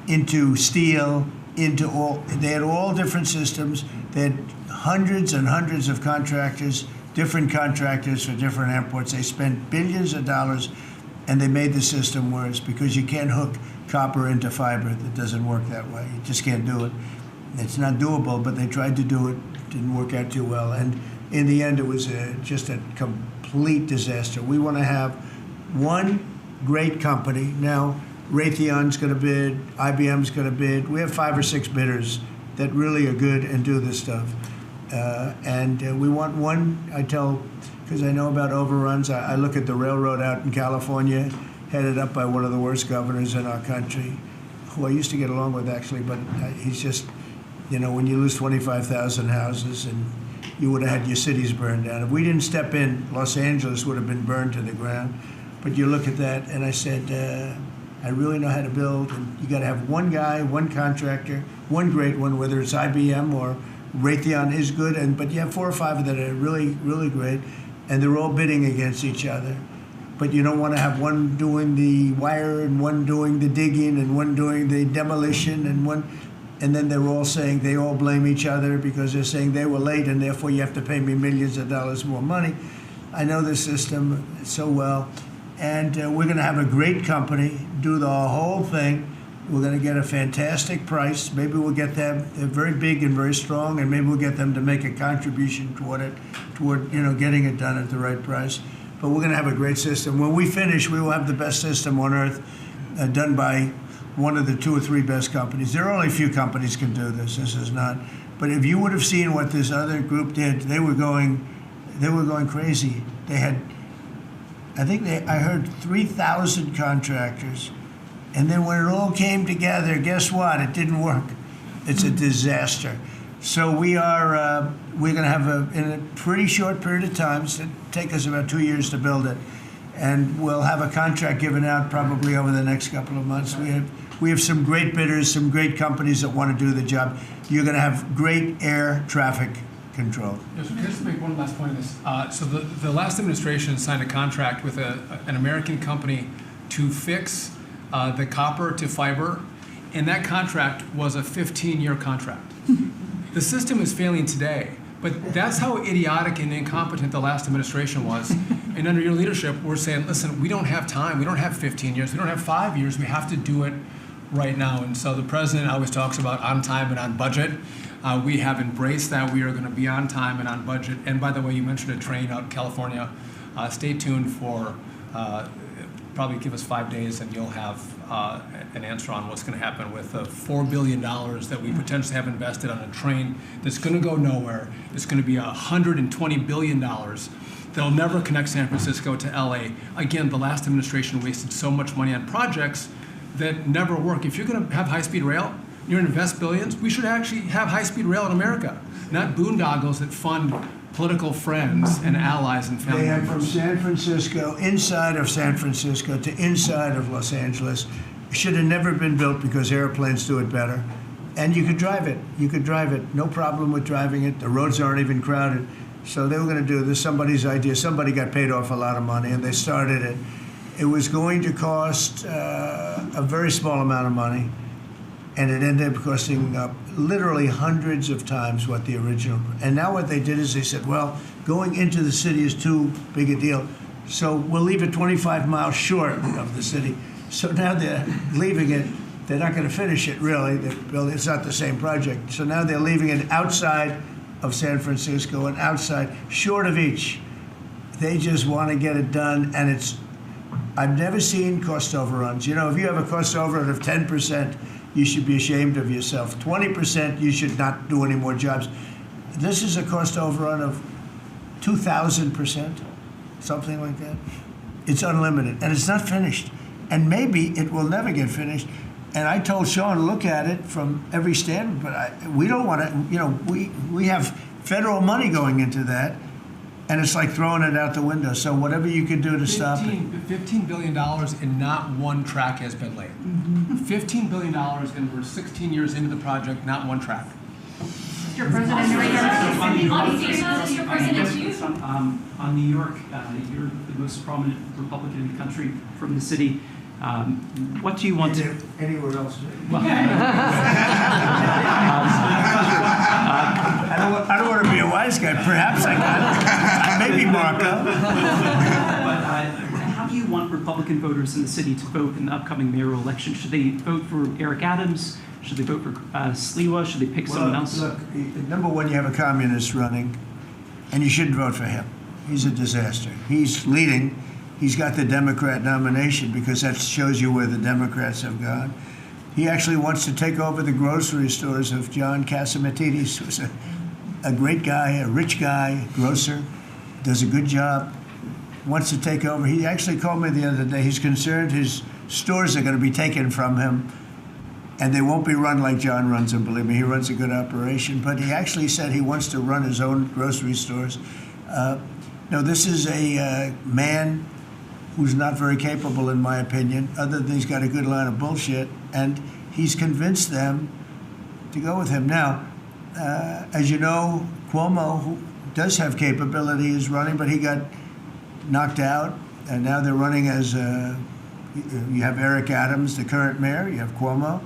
into steel, they had all different systems. They had hundreds and hundreds of contractors, different contractors for different airports. They spent billions of dollars, and they made the system worse because you can't hook copper into fiber. That doesn't work that way. You just can't do it. It's not doable, but they tried to do it. Didn't work out too well. And in the end, it was just a complete disaster. We want to have one great company. Now, Raytheon's going to bid, IBM's going to bid. We have 5 or 6 bidders that really are good and do this stuff. And we want one, because I know about overruns. I look at the railroad out in California, headed up by one of the worst governors in our country, who I used to get along with, actually, but he's just, when you lose 25,000 houses and you would have had your cities burned down. If we didn't step in, Los Angeles would have been burned to the ground. But you look at that, and I said, I really know how to build, and you got to have one guy, one contractor, one great one, whether it's IBM or Raytheon is good, but you have 4 or 5 that are really, really great, and they're all bidding against each other. But you don't want to have one doing the wire and one doing the digging and one doing the demolition and then they're all saying they all blame each other because they're saying they were late and therefore you have to pay me millions of dollars more money. I know the system so well, and we're going to have a great company do the whole thing. We're going to get a fantastic price. Maybe we'll get them. They're very big and very strong, and maybe we'll get them to make a contribution toward getting it done at the right price. But we're going to have a great system. When we finish, we will have the best system on earth, done by one of the 2 or 3 best companies. There are only a few companies can do this. This is not. But if you would have seen what this other group did, they were going crazy. They had, I heard 3,000 contractors. And then when it all came together, guess what? It didn't work. It's a disaster. So we're going to have in a pretty short period of time, it's going to take us about 2 years to build it. and we'll have a contract given out probably over the next couple of months. We have some great bidders, some great companies that want to do the job. You're going to have great air traffic control. Yes, can I just make one last point on this? So the last administration signed a contract with an American company to fix the copper to fiber, and that contract was a 15-year contract. The system is failing today, but that's how idiotic and incompetent the last administration was. And under your leadership, we're saying, listen, we don't have time. We don't have 15 years. We don't have 5 years. We have to do it right now. And so the president always talks about on time and on budget. We have embraced that. We are going to be on time and on budget. And by the way, you mentioned a train out in California. Stay tuned for probably give us 5 days and you'll have an answer on what's going to happen with the $4 billion that we potentially have invested on a train that's going to go nowhere. It's going to be $120 billion that'll never connect San Francisco to LA. Again, the last administration wasted so much money on projects that never work. If you're going to have high-speed rail, you're going to invest billions, we should actually have high-speed rail in America, not boondoggles that fund political friends and allies and family They have members. from San Francisco, inside of San Francisco to inside of Los Angeles. Should have never been built because airplanes do it better. And you could drive it. You could drive it. No problem with driving it. The roads aren't even crowded. So they were going to do this. Somebody's idea. Somebody got paid off a lot of money and they started it. It was going to cost a very small amount of money. And it ended up costing literally hundreds of times what the original. And now what they did is they said, well, going into the city is too big a deal. So we'll leave it 25 miles short of the city. So now they're leaving it. They're not going to finish it, really. It's not the same project. So now they're leaving it outside of San Francisco and outside, short of each. They just want to get it done. And I've never seen cost overruns. You know, if you have a cost overrun of 10%, you should be ashamed of yourself. 20%, you should not do any more jobs. This is a cost overrun of 2,000%, something like that. It's unlimited, and it's not finished. And maybe it will never get finished. And I told Sean, look at it from every standpoint, but we don't want to, you know, we have federal money going into that, and it's like throwing it out the window. So whatever you can do to stop it. $15 billion and not one track has been laid. $15 billion and we're 16 years into the project, not one track. Mr. President, on New York, you're the most prominent Republican in the country from the city. What do you want to... Anywhere else? I don't want to be a wise guy. Perhaps I can. Maybe Marco. But how do you want Republican voters in the city to vote in the upcoming mayoral election? Should they vote for Eric Adams? Should they vote for Sliwa? Should they pick someone else? Look, number one, you have a communist running, and you shouldn't vote for him. He's a disaster. He's leading. He's got the Democrat nomination because that shows you where the Democrats have gone. He actually wants to take over the grocery stores of John Catsimatidis, who's a great guy, a rich guy, grocer, does a good job, wants to take over. He actually called me the other day. He's concerned his stores are going to be taken from him, and they won't be run like John runs them. Believe me, he runs a good operation. But he actually said he wants to run his own grocery stores. No, this is a man who's not very capable, in my opinion, other than he's got a good line of bullshit, and he's convinced them to go with him. Now, as you know, Cuomo, who does have capability, is running, but he got knocked out, and now they're running as you have Eric Adams, the current mayor, you have Cuomo,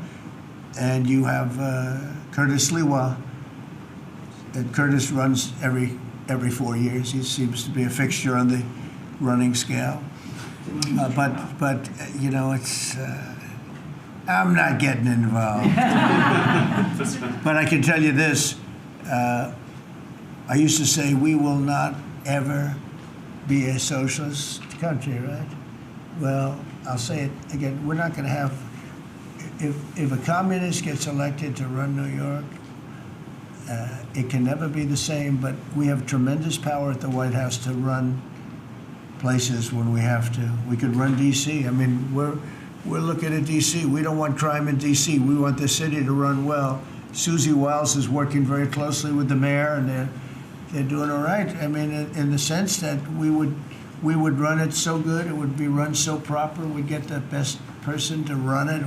and you have Curtis Sliwa. And Curtis runs every 4 years. He seems to be a fixture on the running scale. But you know, it's I'm not getting involved. But I can tell you this: I used to say we will not ever be a socialist country, right? Well, I'll say it again: we're not going to have. If a communist gets elected to run New York, it can never be the same. But we have tremendous power at the White House to run places when we have to. We could run D.C. I mean, we're looking at D.C. We don't want crime in D.C. We want the city to run well. Susie Wiles is working very closely with the mayor, and they're doing all right. I mean, in the sense that we would we would run it so good, it would be run so proper, we'd get the best person to run it,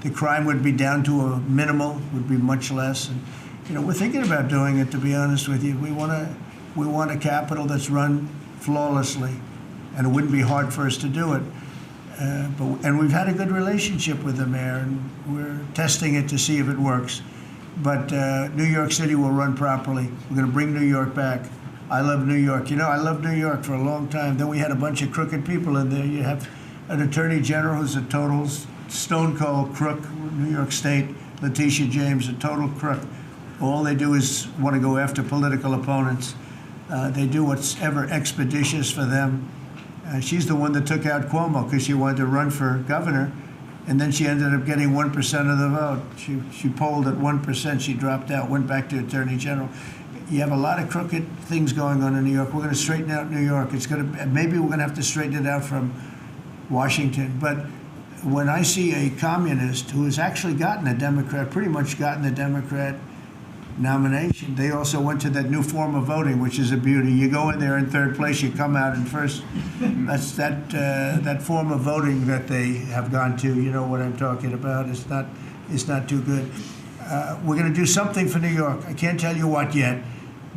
the crime would be down to a minimal, would be much less. And, you know, we're thinking about doing it, to be honest with you. We want a capital that's run flawlessly, and it wouldn't be hard for us to do it. And we've had a good relationship with the mayor, and we're testing it to see if it works. But New York City will run properly. We're going to bring New York back. I love New York. You know, I loved New York for a long time. Then we had a bunch of crooked people in there. You have an attorney general who's a total stone cold crook. New York State, Letitia James, a total crook. All they do is want to go after political opponents. They do what's ever expeditious for them. She's the one that took out Cuomo because she wanted to run for governor, and then she ended up getting 1% of the vote. She polled at 1%. She dropped out, went back to attorney general. You have a lot of crooked things going on in New York. We're going to straighten out New York. Maybe we're going to have to straighten it out from Washington. But when I see a communist who has actually gotten a Democrat, pretty much gotten the Democrat nomination, they also went to that new form of voting, which is a beauty. You go in there in third place, you come out in first. That's that form of voting that they have gone to. You know what I'm talking about. It's not too good. We're going to do something for New York. I can't tell you what yet,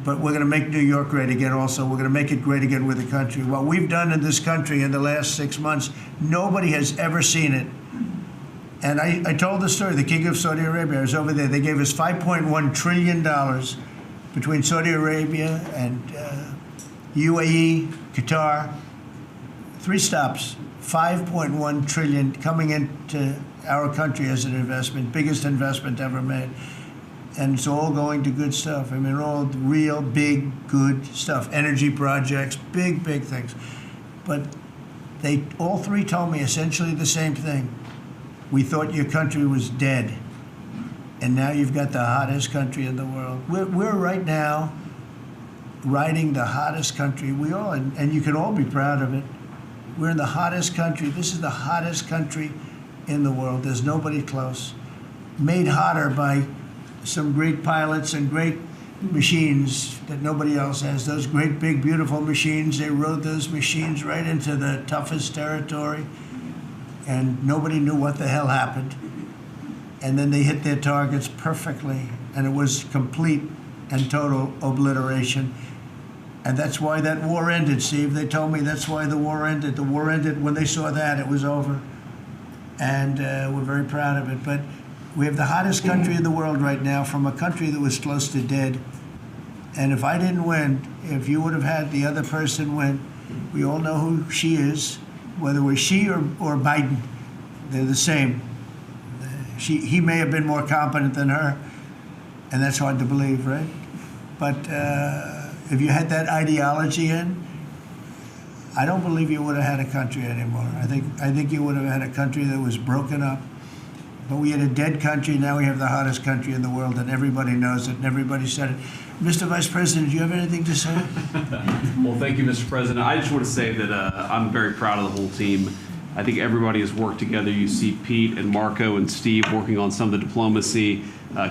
but we're going to make New York great again also. We're going to make it great again with the country. What we've done in this country in the last 6 months, nobody has ever seen it. And I told the story, the King of Saudi Arabia, I was over there. They gave us $5.1 trillion between Saudi Arabia and UAE, Qatar. 3 stops, $5.1 trillion coming into our country as an investment, biggest investment ever made. And it's all going to good stuff. I mean, all real, big, good stuff. Energy projects, big, big things. But they all 3 told me essentially the same thing. We thought your country was dead, and now you've got the hottest country in the world. We're right now riding the hottest country. We all, and you can all be proud of it. We're in the hottest country. This is the hottest country in the world. There's nobody close. Made hotter by some great pilots and great machines that nobody else has. Those great, big, beautiful machines, they rode those machines right into the toughest territory, and nobody knew what the hell happened. And then they hit their targets perfectly, and it was complete and total obliteration. And that's why that war ended, Steve. They told me that's why the war ended. The war ended when they saw that, it was over. And we're very proud of it. But we have the hottest country in the world right now, from a country that was close to dead. And if I didn't win, if you would have had the other person win, we all know who she is. Whether it was she or Biden, they're the same. He may have been more competent than her, and that's hard to believe, right? But if you had that ideology in, I don't believe you would have had a country anymore. I think you would have had a country that was broken up. But we had a dead country. Now we have the hottest country in the world, and everybody knows it, and everybody said it. Mr. Vice President, do you have anything to say? Well, thank you, Mr. President. I just want to say that I'm very proud of the whole team. I think everybody has worked together. You see Pete and Marco and Steve working on some of the diplomacy,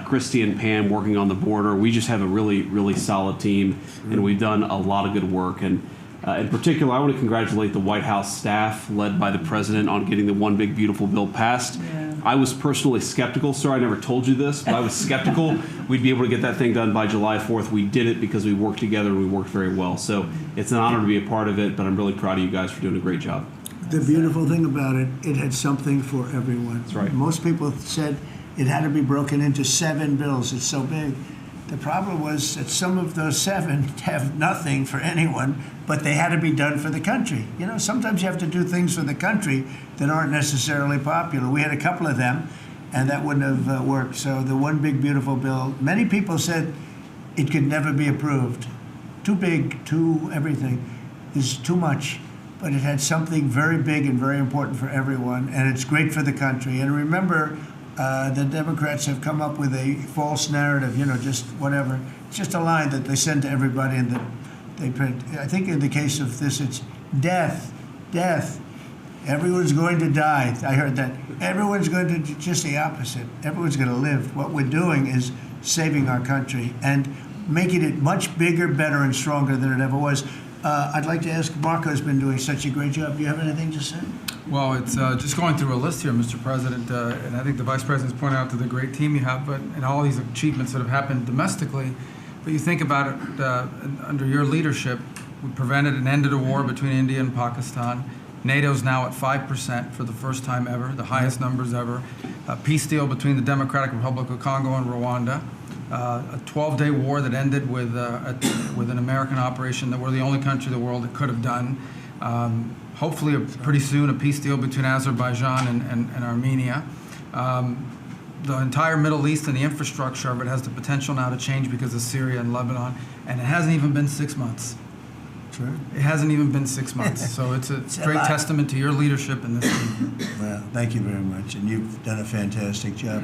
Christy and Pam working on the border. We just have a really, really solid team, and we've done a lot of good work. And in particular, I want to congratulate the White House staff led by the President on getting the One Big Beautiful Bill passed. Yeah. I was personally skeptical. Sorry, I never told you this, but I was skeptical we'd be able to get that thing done by July 4th. We did it because we worked together and we worked very well. So it's an honor to be a part of it, but I'm really proud of you guys for doing a great job. The beautiful thing about it, it had something for everyone. That's right. Most people said it had to be broken into 7 bills. It's so big. The problem was that some of those 7 have nothing for anyone, but they had to be done for the country. You know, sometimes you have to do things for the country that aren't necessarily popular. We had a couple of them, and that wouldn't have worked. So the One Big Beautiful Bill, many people said it could never be approved. Too big, too everything. There's too much. But it had something very big and very important for everyone, and it's great for the country. And remember, the Democrats have come up with a false narrative, you know, just whatever. It's just a line that they send to everybody and that they print. I think in the case of this, it's death, death. Everyone's going to die. I heard that. Everyone's going to, just the opposite. Everyone's going to live. What we're doing is saving our country and making it much bigger, better, and stronger than it ever was. I'd like to ask, Marco's been doing such a great job. Do you have anything to say? Well, it's just going through a list here, Mr. President, and I think the Vice President's pointed out to the great team you have, but and all these achievements that have happened domestically. But you think about it, under your leadership, we prevented and ended a war between India and Pakistan. NATO's now at 5% for the first time ever, the highest numbers ever. A peace deal between the Democratic Republic of Congo and Rwanda. A 12-day war that ended with an American operation that we're the only country in the world that could have done. Hopefully, pretty soon, a peace deal between Azerbaijan and Armenia. The entire Middle East and the infrastructure of it has the potential now to change because of Syria and Lebanon, and it hasn't even been 6 months. Sure. It hasn't even been 6 months, so it's a great testament to your leadership in this team. Well, thank you very much, and you've done a fantastic job.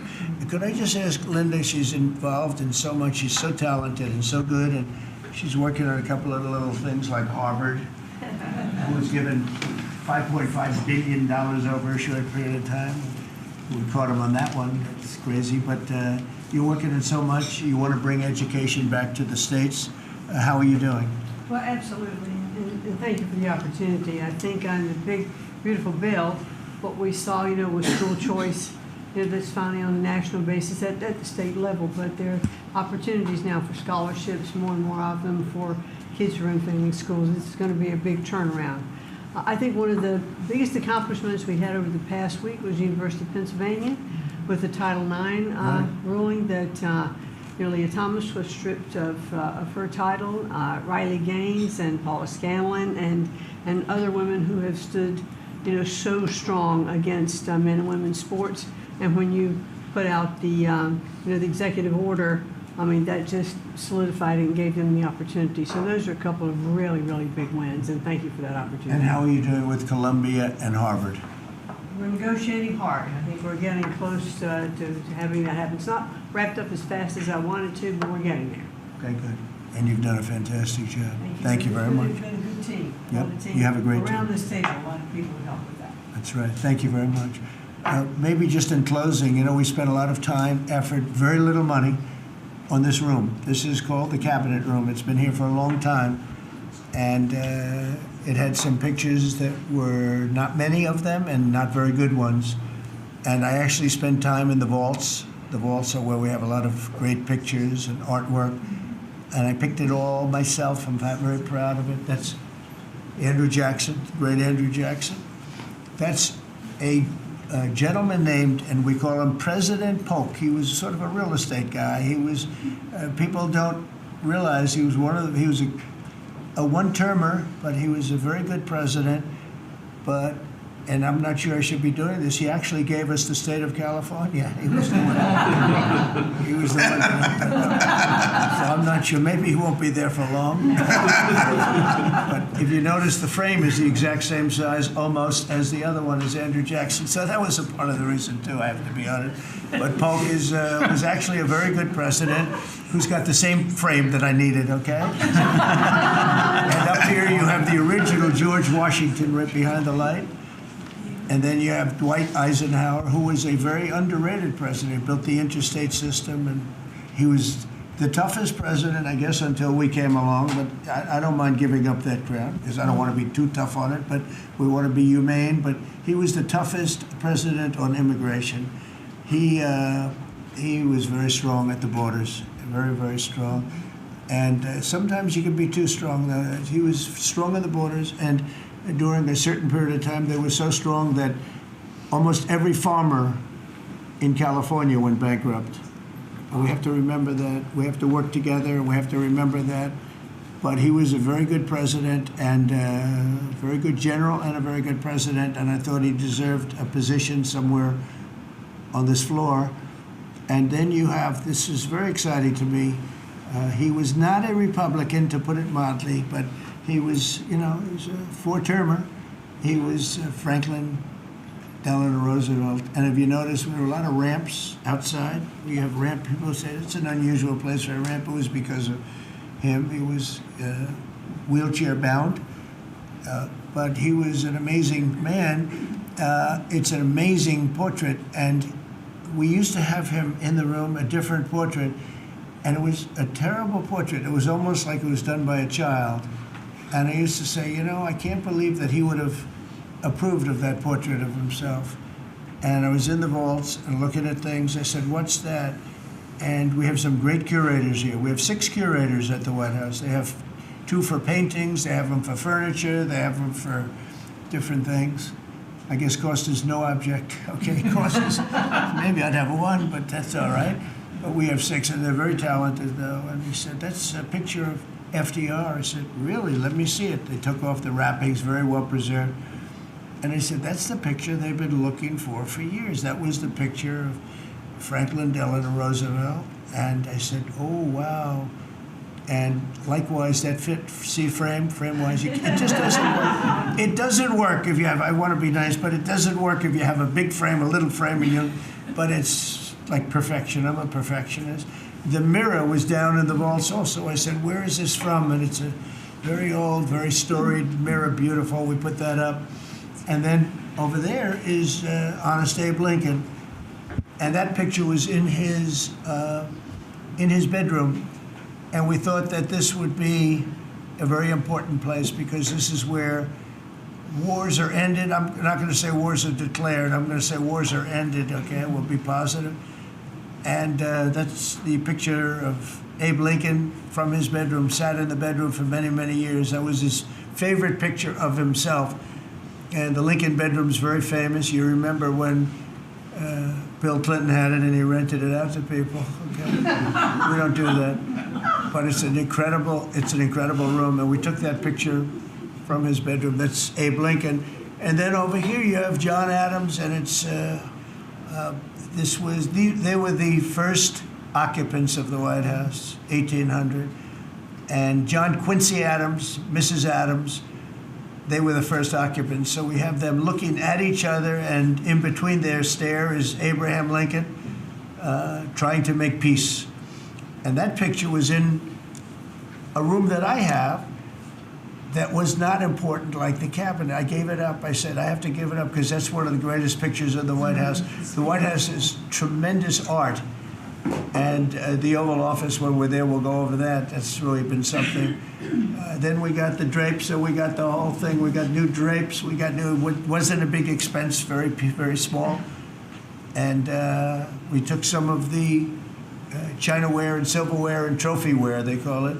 Could I just ask Linda, she's involved in so much, she's so talented and so good, and she's working on a couple of little things like Harvard, who was given $5.5 billion over a short period of time. We caught him on that one. It's crazy, but you're working on so much. You want to bring education back to the States. How are you doing? Well, absolutely, and thank you for the opportunity. I think on the big, beautiful bill, what we saw, was school choice, that's finally on a national basis at the state level, but there are opportunities now for scholarships, more and more of them for kids who are in failing schools. It's going to be a big turnaround. I think one of the biggest accomplishments we had over the past week was University of Pennsylvania with the Title IX ruling that Leah Thomas was stripped of her title, Riley Gaines and Paula Scanlon and other women who have stood, so strong against men and women's sports. And when you put out the, the executive order, that just solidified it and gave them the opportunity. So those are a couple of really, really big wins, and thank you for that opportunity. And how are you doing with Columbia and Harvard? We're negotiating hard. I think we're getting close to having that happen. It's not wrapped up as fast as I wanted to, but we're getting there. Okay, good. And you've done a fantastic job. Thank you very much. It's been a good team. Yep. The team You have a great team. around this table, a lot of people help with that. That's right. Thank you very much. Maybe just in closing, we spent a lot of time, effort, very little money on this room. This is called the Cabinet Room. It's been here for a long time. And it had some pictures that were not many of them and not very good ones. And I actually spent time in the vaults. The vaults are where we have a lot of great pictures and artwork. And I picked it all myself. I'm very proud of it. That's Andrew Jackson, great Andrew Jackson. That's a gentleman named, and we call him President Polk. He was sort of a real estate guy. He was, people don't realize he was he was a one-termer, but he was a very good president. But, and I'm not sure I should be doing this, he actually gave us the state of California. He was the one. He was the one. So I'm not sure. Maybe he won't be there for long. But if you notice, the frame is the exact same size, almost, as the other one is Andrew Jackson. So that was a part of the reason, too, I have to be honest. But Polk was actually a very good president who's got the same frame that I needed, okay? And up here you have the original George Washington right behind the light. And then you have Dwight Eisenhower, who was a very underrated president. He built the interstate system, and he was the toughest president, I guess, until we came along. But I don't mind giving up that crown, because I don't want to be too tough on it, but we want to be humane. But he was the toughest president on immigration. He was very strong at the borders, very, very strong. And sometimes you can be too strong. He was strong at the borders, and during a certain period of time, they were so strong that almost every farmer in California went bankrupt. And we have to remember that. We have to work together, and we have to remember that. But he was a very good president, and a very good general, and a very good president, and I thought he deserved a position somewhere on this floor. And then you have, this is very exciting to me, he was not a Republican, to put it mildly, but he was, he was a four-termer. He was Franklin Delano Roosevelt. And if you notice, there were a lot of ramps outside. We have ramp, people say it's an unusual place for a ramp. It was because of him. He was wheelchair-bound, but he was an amazing man. It's an amazing portrait, and we used to have him in the room, a different portrait, and it was a terrible portrait. It was almost like it was done by a child. And I used to say, you know, I can't believe that he would have approved of that portrait of himself. And I was in the vaults and looking at things. I said, what's that? And we have some great curators here. We have 6 curators at the White House. They have 2 for paintings, they have them for furniture, they have them for different things. I guess cost is no object. Okay, cost is, maybe I'd have 1, but that's all right. But we have 6, and they're very talented, though. And he said, that's a picture of FDR. I said, really? Let me see it. They took off the wrappings, very well preserved. And I said, that's the picture they've been looking for years. That was the picture of Franklin Delano Roosevelt. And I said, oh, wow. And likewise, that fit, see frame-wise, it just doesn't work. It doesn't work if you have, I want to be nice, but it doesn't work if you have a big frame, a little frame, and but it's like perfection. I'm a perfectionist. The mirror was down in the vaults also. I said, where is this from? And it's a very old, very storied mirror, beautiful. We put that up. And then over there is Honest Abe Lincoln. And that picture was in his bedroom. And we thought that this would be a very important place because this is where wars are ended. I'm not going to say wars are declared. I'm going to say wars are ended, okay? We'll be positive. And that's the picture of Abe Lincoln from his bedroom, sat in the bedroom for many, many years. That was his favorite picture of himself. And the Lincoln bedroom's very famous. You remember when Bill Clinton had it and he rented it out to people. Okay? We don't do that. But it's an incredible room. And we took that picture from his bedroom. That's Abe Lincoln. And then over here you have John Adams, and it's they were the first occupants of the White House, 1800. And John Quincy Adams, Mrs. Adams, they were the first occupants. So we have them looking at each other, and in between their stare is Abraham Lincoln trying to make peace. And that picture was in a room that I have that was not important like the cabinet. I gave it up. I said, I have to give it up because that's one of the greatest pictures of the White House. The White House is tremendous art. And the Oval Office, when we're there, we'll go over that. That's really been something. Then we got the drapes, so we got the whole thing. We got new drapes. We got new, wasn't a big expense, very, very small. And we took some of the chinaware and silverware and trophyware, they call it,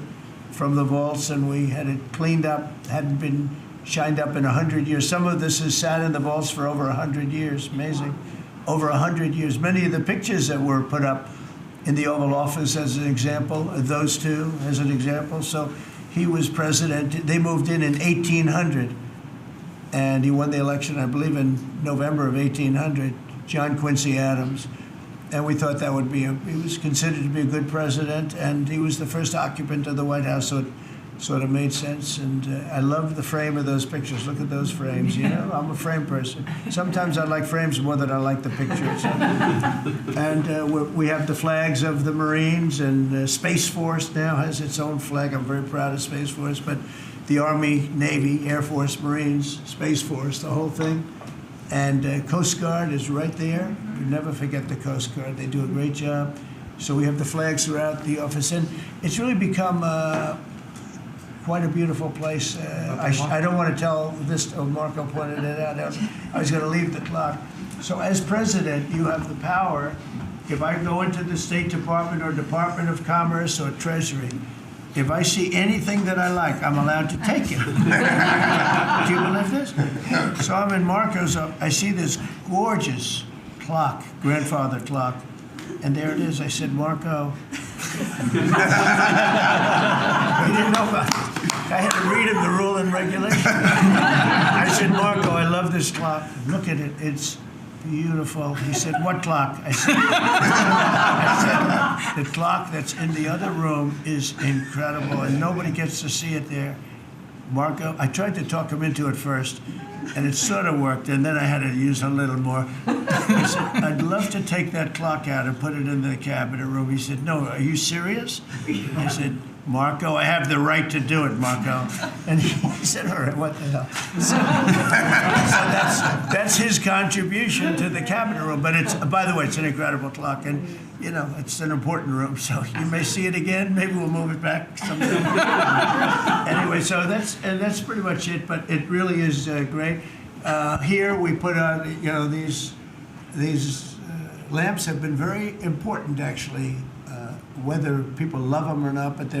from the vaults, and we had it cleaned up, hadn't been shined up in 100 years. Some of this has sat in the vaults for over 100 years, amazing. Over 100 years. Many of the pictures that were put up in the Oval Office as an example, those two as an example. So he was president, they moved in 1800, and he won the election, I believe, in November of 1800, John Quincy Adams. And we thought that would be, he was considered to be a good president, and he was the first occupant of the White House, so it sort of made sense. And I love the frame of those pictures. Look at those frames, you know? I'm a frame person. Sometimes I like frames more than I like the pictures. And we have the flags of the Marines, and Space Force now has its own flag. I'm very proud of Space Force, but the Army, Navy, Air Force, Marines, Space Force, the whole thing. And Coast Guard is right there. We never forget the Coast Guard. They do a great job. So we have the flags throughout the office. And it's really become quite a beautiful place. I don't want to tell this, Marco pointed it out. I was going to leave the clock. So as president, you have the power. If I go into the State Department or Department of Commerce or Treasury, if I see anything that I like, I'm allowed to take it. Do you believe this? So I'm in Marco's, I see this gorgeous clock, grandfather clock, and there it is. I said, Marco. He didn't know about it. I had to read him the rule and regulation. I said, Marco, I love this clock. Look at it. It's beautiful. He said, what clock? I said, the clock that's in the other room is incredible, and nobody gets to see it there. Marco, I tried to talk him into it first, and it sort of worked, and then I had to use a little more. He said, I'd love to take that clock out and put it in the cabinet room. He said, no, are you serious? I said, Marco, I have the right to do it, Marco. And he said, all right, what the hell? So that's his contribution to the cabinet room. But it's, by the way, it's an incredible clock. And, you know, it's an important room. So you may see it again. Maybe we'll move it back someday. Anyway, so that's pretty much it. But it really is great. Here we put on, you know, these lamps have been very important, actually. Whether people love them or not, but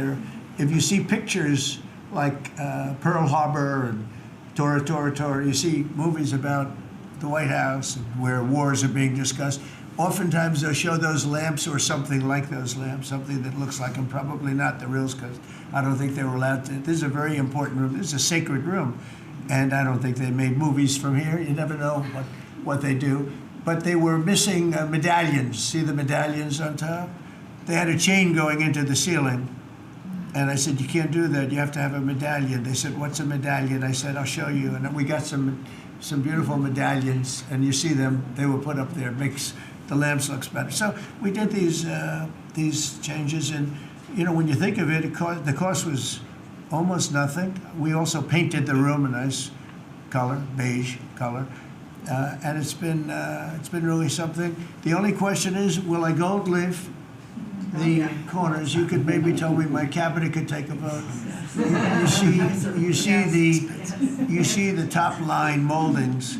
if you see pictures like Pearl Harbor and Tora Tora Tora, you see movies about the White House where wars are being discussed, oftentimes they'll show those lamps or something like those lamps, something that looks like them, probably not the reals, because I don't think they were allowed to. This is a very important room. This is a sacred room, and I don't think they made movies from here. You never know what they do. But they were missing medallions. See the medallions on top? They had a chain going into the ceiling. And I said, you can't do that. You have to have a medallion. They said, what's a medallion? I said, I'll show you. And we got some beautiful medallions. And you see them. They were put up there. It makes the lamps look better. So we did these changes. And, you know, when you think of it, the cost was almost nothing. We also painted the room a nice color, beige color. And it's been really something. The only question is, will I gold leaf the corners? You could maybe tell me my cabinet could take a vote. You see the top line moldings,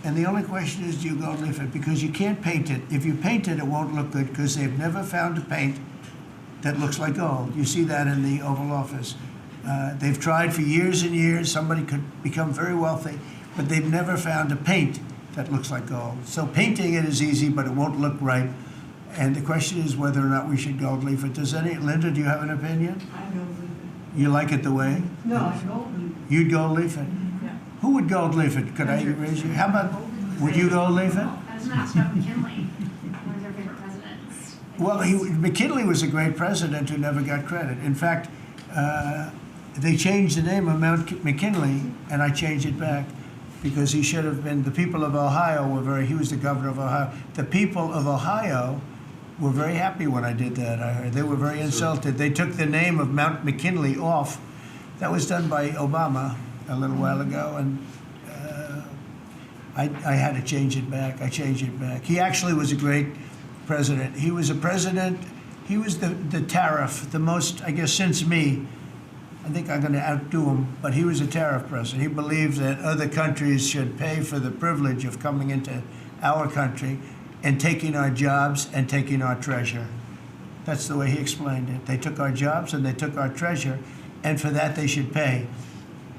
and the only question is, do you gold leaf it? Because you can't paint it. If you paint it, it won't look good because they've never found a paint that looks like gold. You see that in the Oval Office. They've tried for years and years. Somebody could become very wealthy, but they've never found a paint that looks like gold. So painting it is easy, but it won't look right. And the question is whether or not we should gold leaf it. Linda, do you have an opinion? I gold leaf it. You like it the way? No, I gold leaf it. You'd gold leaf it? Yeah. Who would gold leaf it? Could I raise you? How about, would you gold leaf it? I was going to ask about McKinley. One of their favorite presidents. Well, McKinley was a great president who never got credit. In fact, they changed the name of Mount McKinley, and I changed it back because he should have been, the people of Ohio he was the governor of Ohio. The people of Ohio were very happy when I did that. I heard they were very insulted. They took the name of Mount McKinley off. That was done by Obama a little while ago, and I had to change it back. I changed it back. He actually was a great president. He was a president. He was the tariff, the most, I guess, since me. I think I'm going to outdo him, but he was a tariff president. He believed that other countries should pay for the privilege of coming into our country and taking our jobs and taking our treasure. That's the way he explained it. They took our jobs and they took our treasure, and for that they should pay.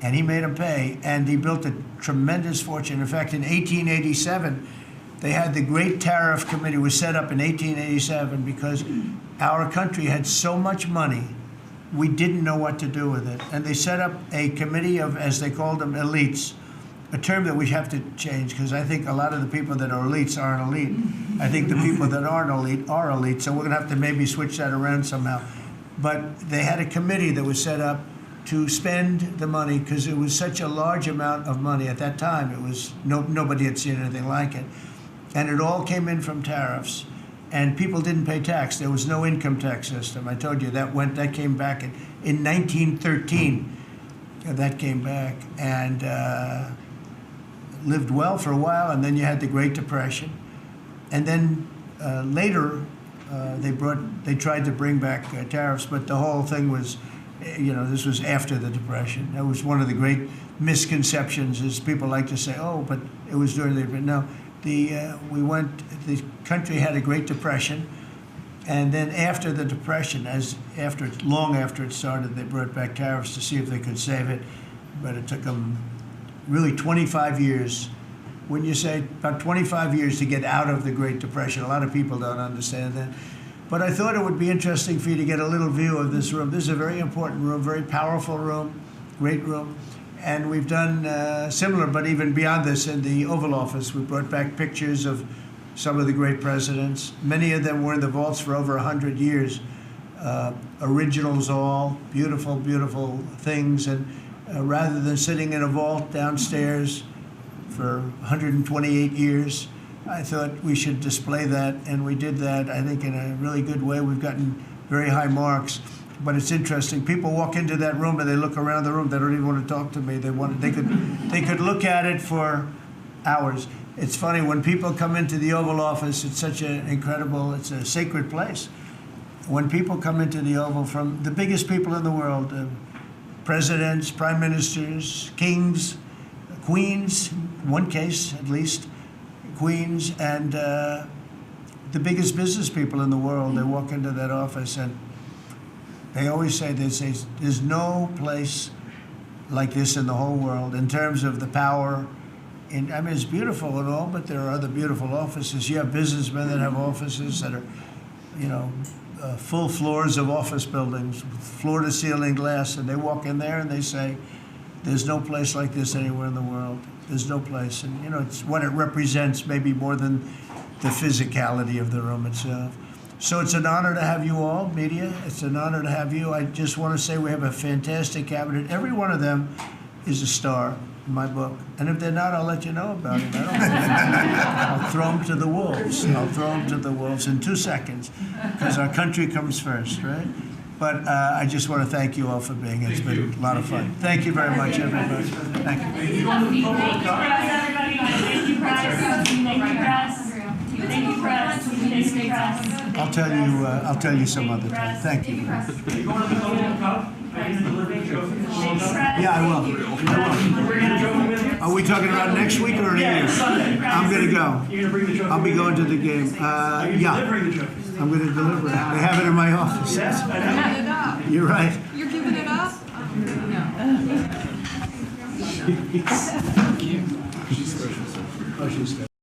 And he made them pay, and he built a tremendous fortune. In fact, in 1887, they had the Great Tariff Committee was set up in 1887 because our country had so much money, we didn't know what to do with it. And they set up a committee of, as they called them, elites, a term that we have to change because I think a lot of the people that are elites aren't elite. I think the people that aren't elite are elite, so we're going to have to maybe switch that around somehow. But they had a committee that was set up to spend the money because it was such a large amount of money at that time. It was nobody had seen anything like it, and it all came in from tariffs, and people didn't pay tax. There was no income tax system. I told you that came back in 1913. That came back and lived well for a while, and then you had the Great Depression, and then later they tried to bring back tariffs, but the whole thing was. This was after the Depression. That was one of the great misconceptions. Is people like to say, "Oh, but it was during the." But no, the country had a Great Depression, and then after the Depression, long after it started, they brought back tariffs to see if they could save it, but it took them really 25 years. When you say about 25 years to get out of the Great Depression, a lot of people don't understand that. But I thought it would be interesting for you to get a little view of this room. This is a very important room, very powerful room, great room. And we've done similar, but even beyond this, in the Oval Office. We brought back pictures of some of the great presidents. Many of them were in the vaults for over 100 years. Originals all, beautiful, beautiful things. And rather than sitting in a vault downstairs for 128 years, I thought we should display that, and we did that, I think, in a really good way. We've gotten very high marks. But it's interesting. People walk into that room and they look around the room. They don't even want to talk to me. They could look at it for hours. It's funny when people come into the Oval Office. It's such an incredible. It's a sacred place. When people come into the Oval from the biggest people in the world, presidents, prime ministers, kings, queens, one case at least, queens, and the biggest business people in the world, they walk into that office and they always say, there's no place like this in the whole world in terms of the power. I mean, it's beautiful and all, but there are other beautiful offices. You have businessmen that have offices that are, full floors of office buildings, floor-to-ceiling glass, and they walk in there and they say, there's no place like this anywhere in the world. There's no place. And, it's what it represents maybe more than the physicality of the room itself. So it's an honor to have you all, media. It's an honor to have you. I just want to say we have a fantastic cabinet. Every one of them is a star in my book. And if they're not, I'll let you know about it. I'll throw them to the wolves. I'll throw them to the wolves in 2 seconds because our country comes first, right? But I just want to thank you all for being here. It's been a lot of fun. Thank you very much, everybody. Thank you. Thank you, press. Thank you, press. I'll tell you some other time. Thank you. Yeah, I will. Are we talking about next week or in a year? I'm going to go. I'll be going to the game. Yeah. I'm going to deliver it. They have it in my office. You're right. You're giving it up? Thank you.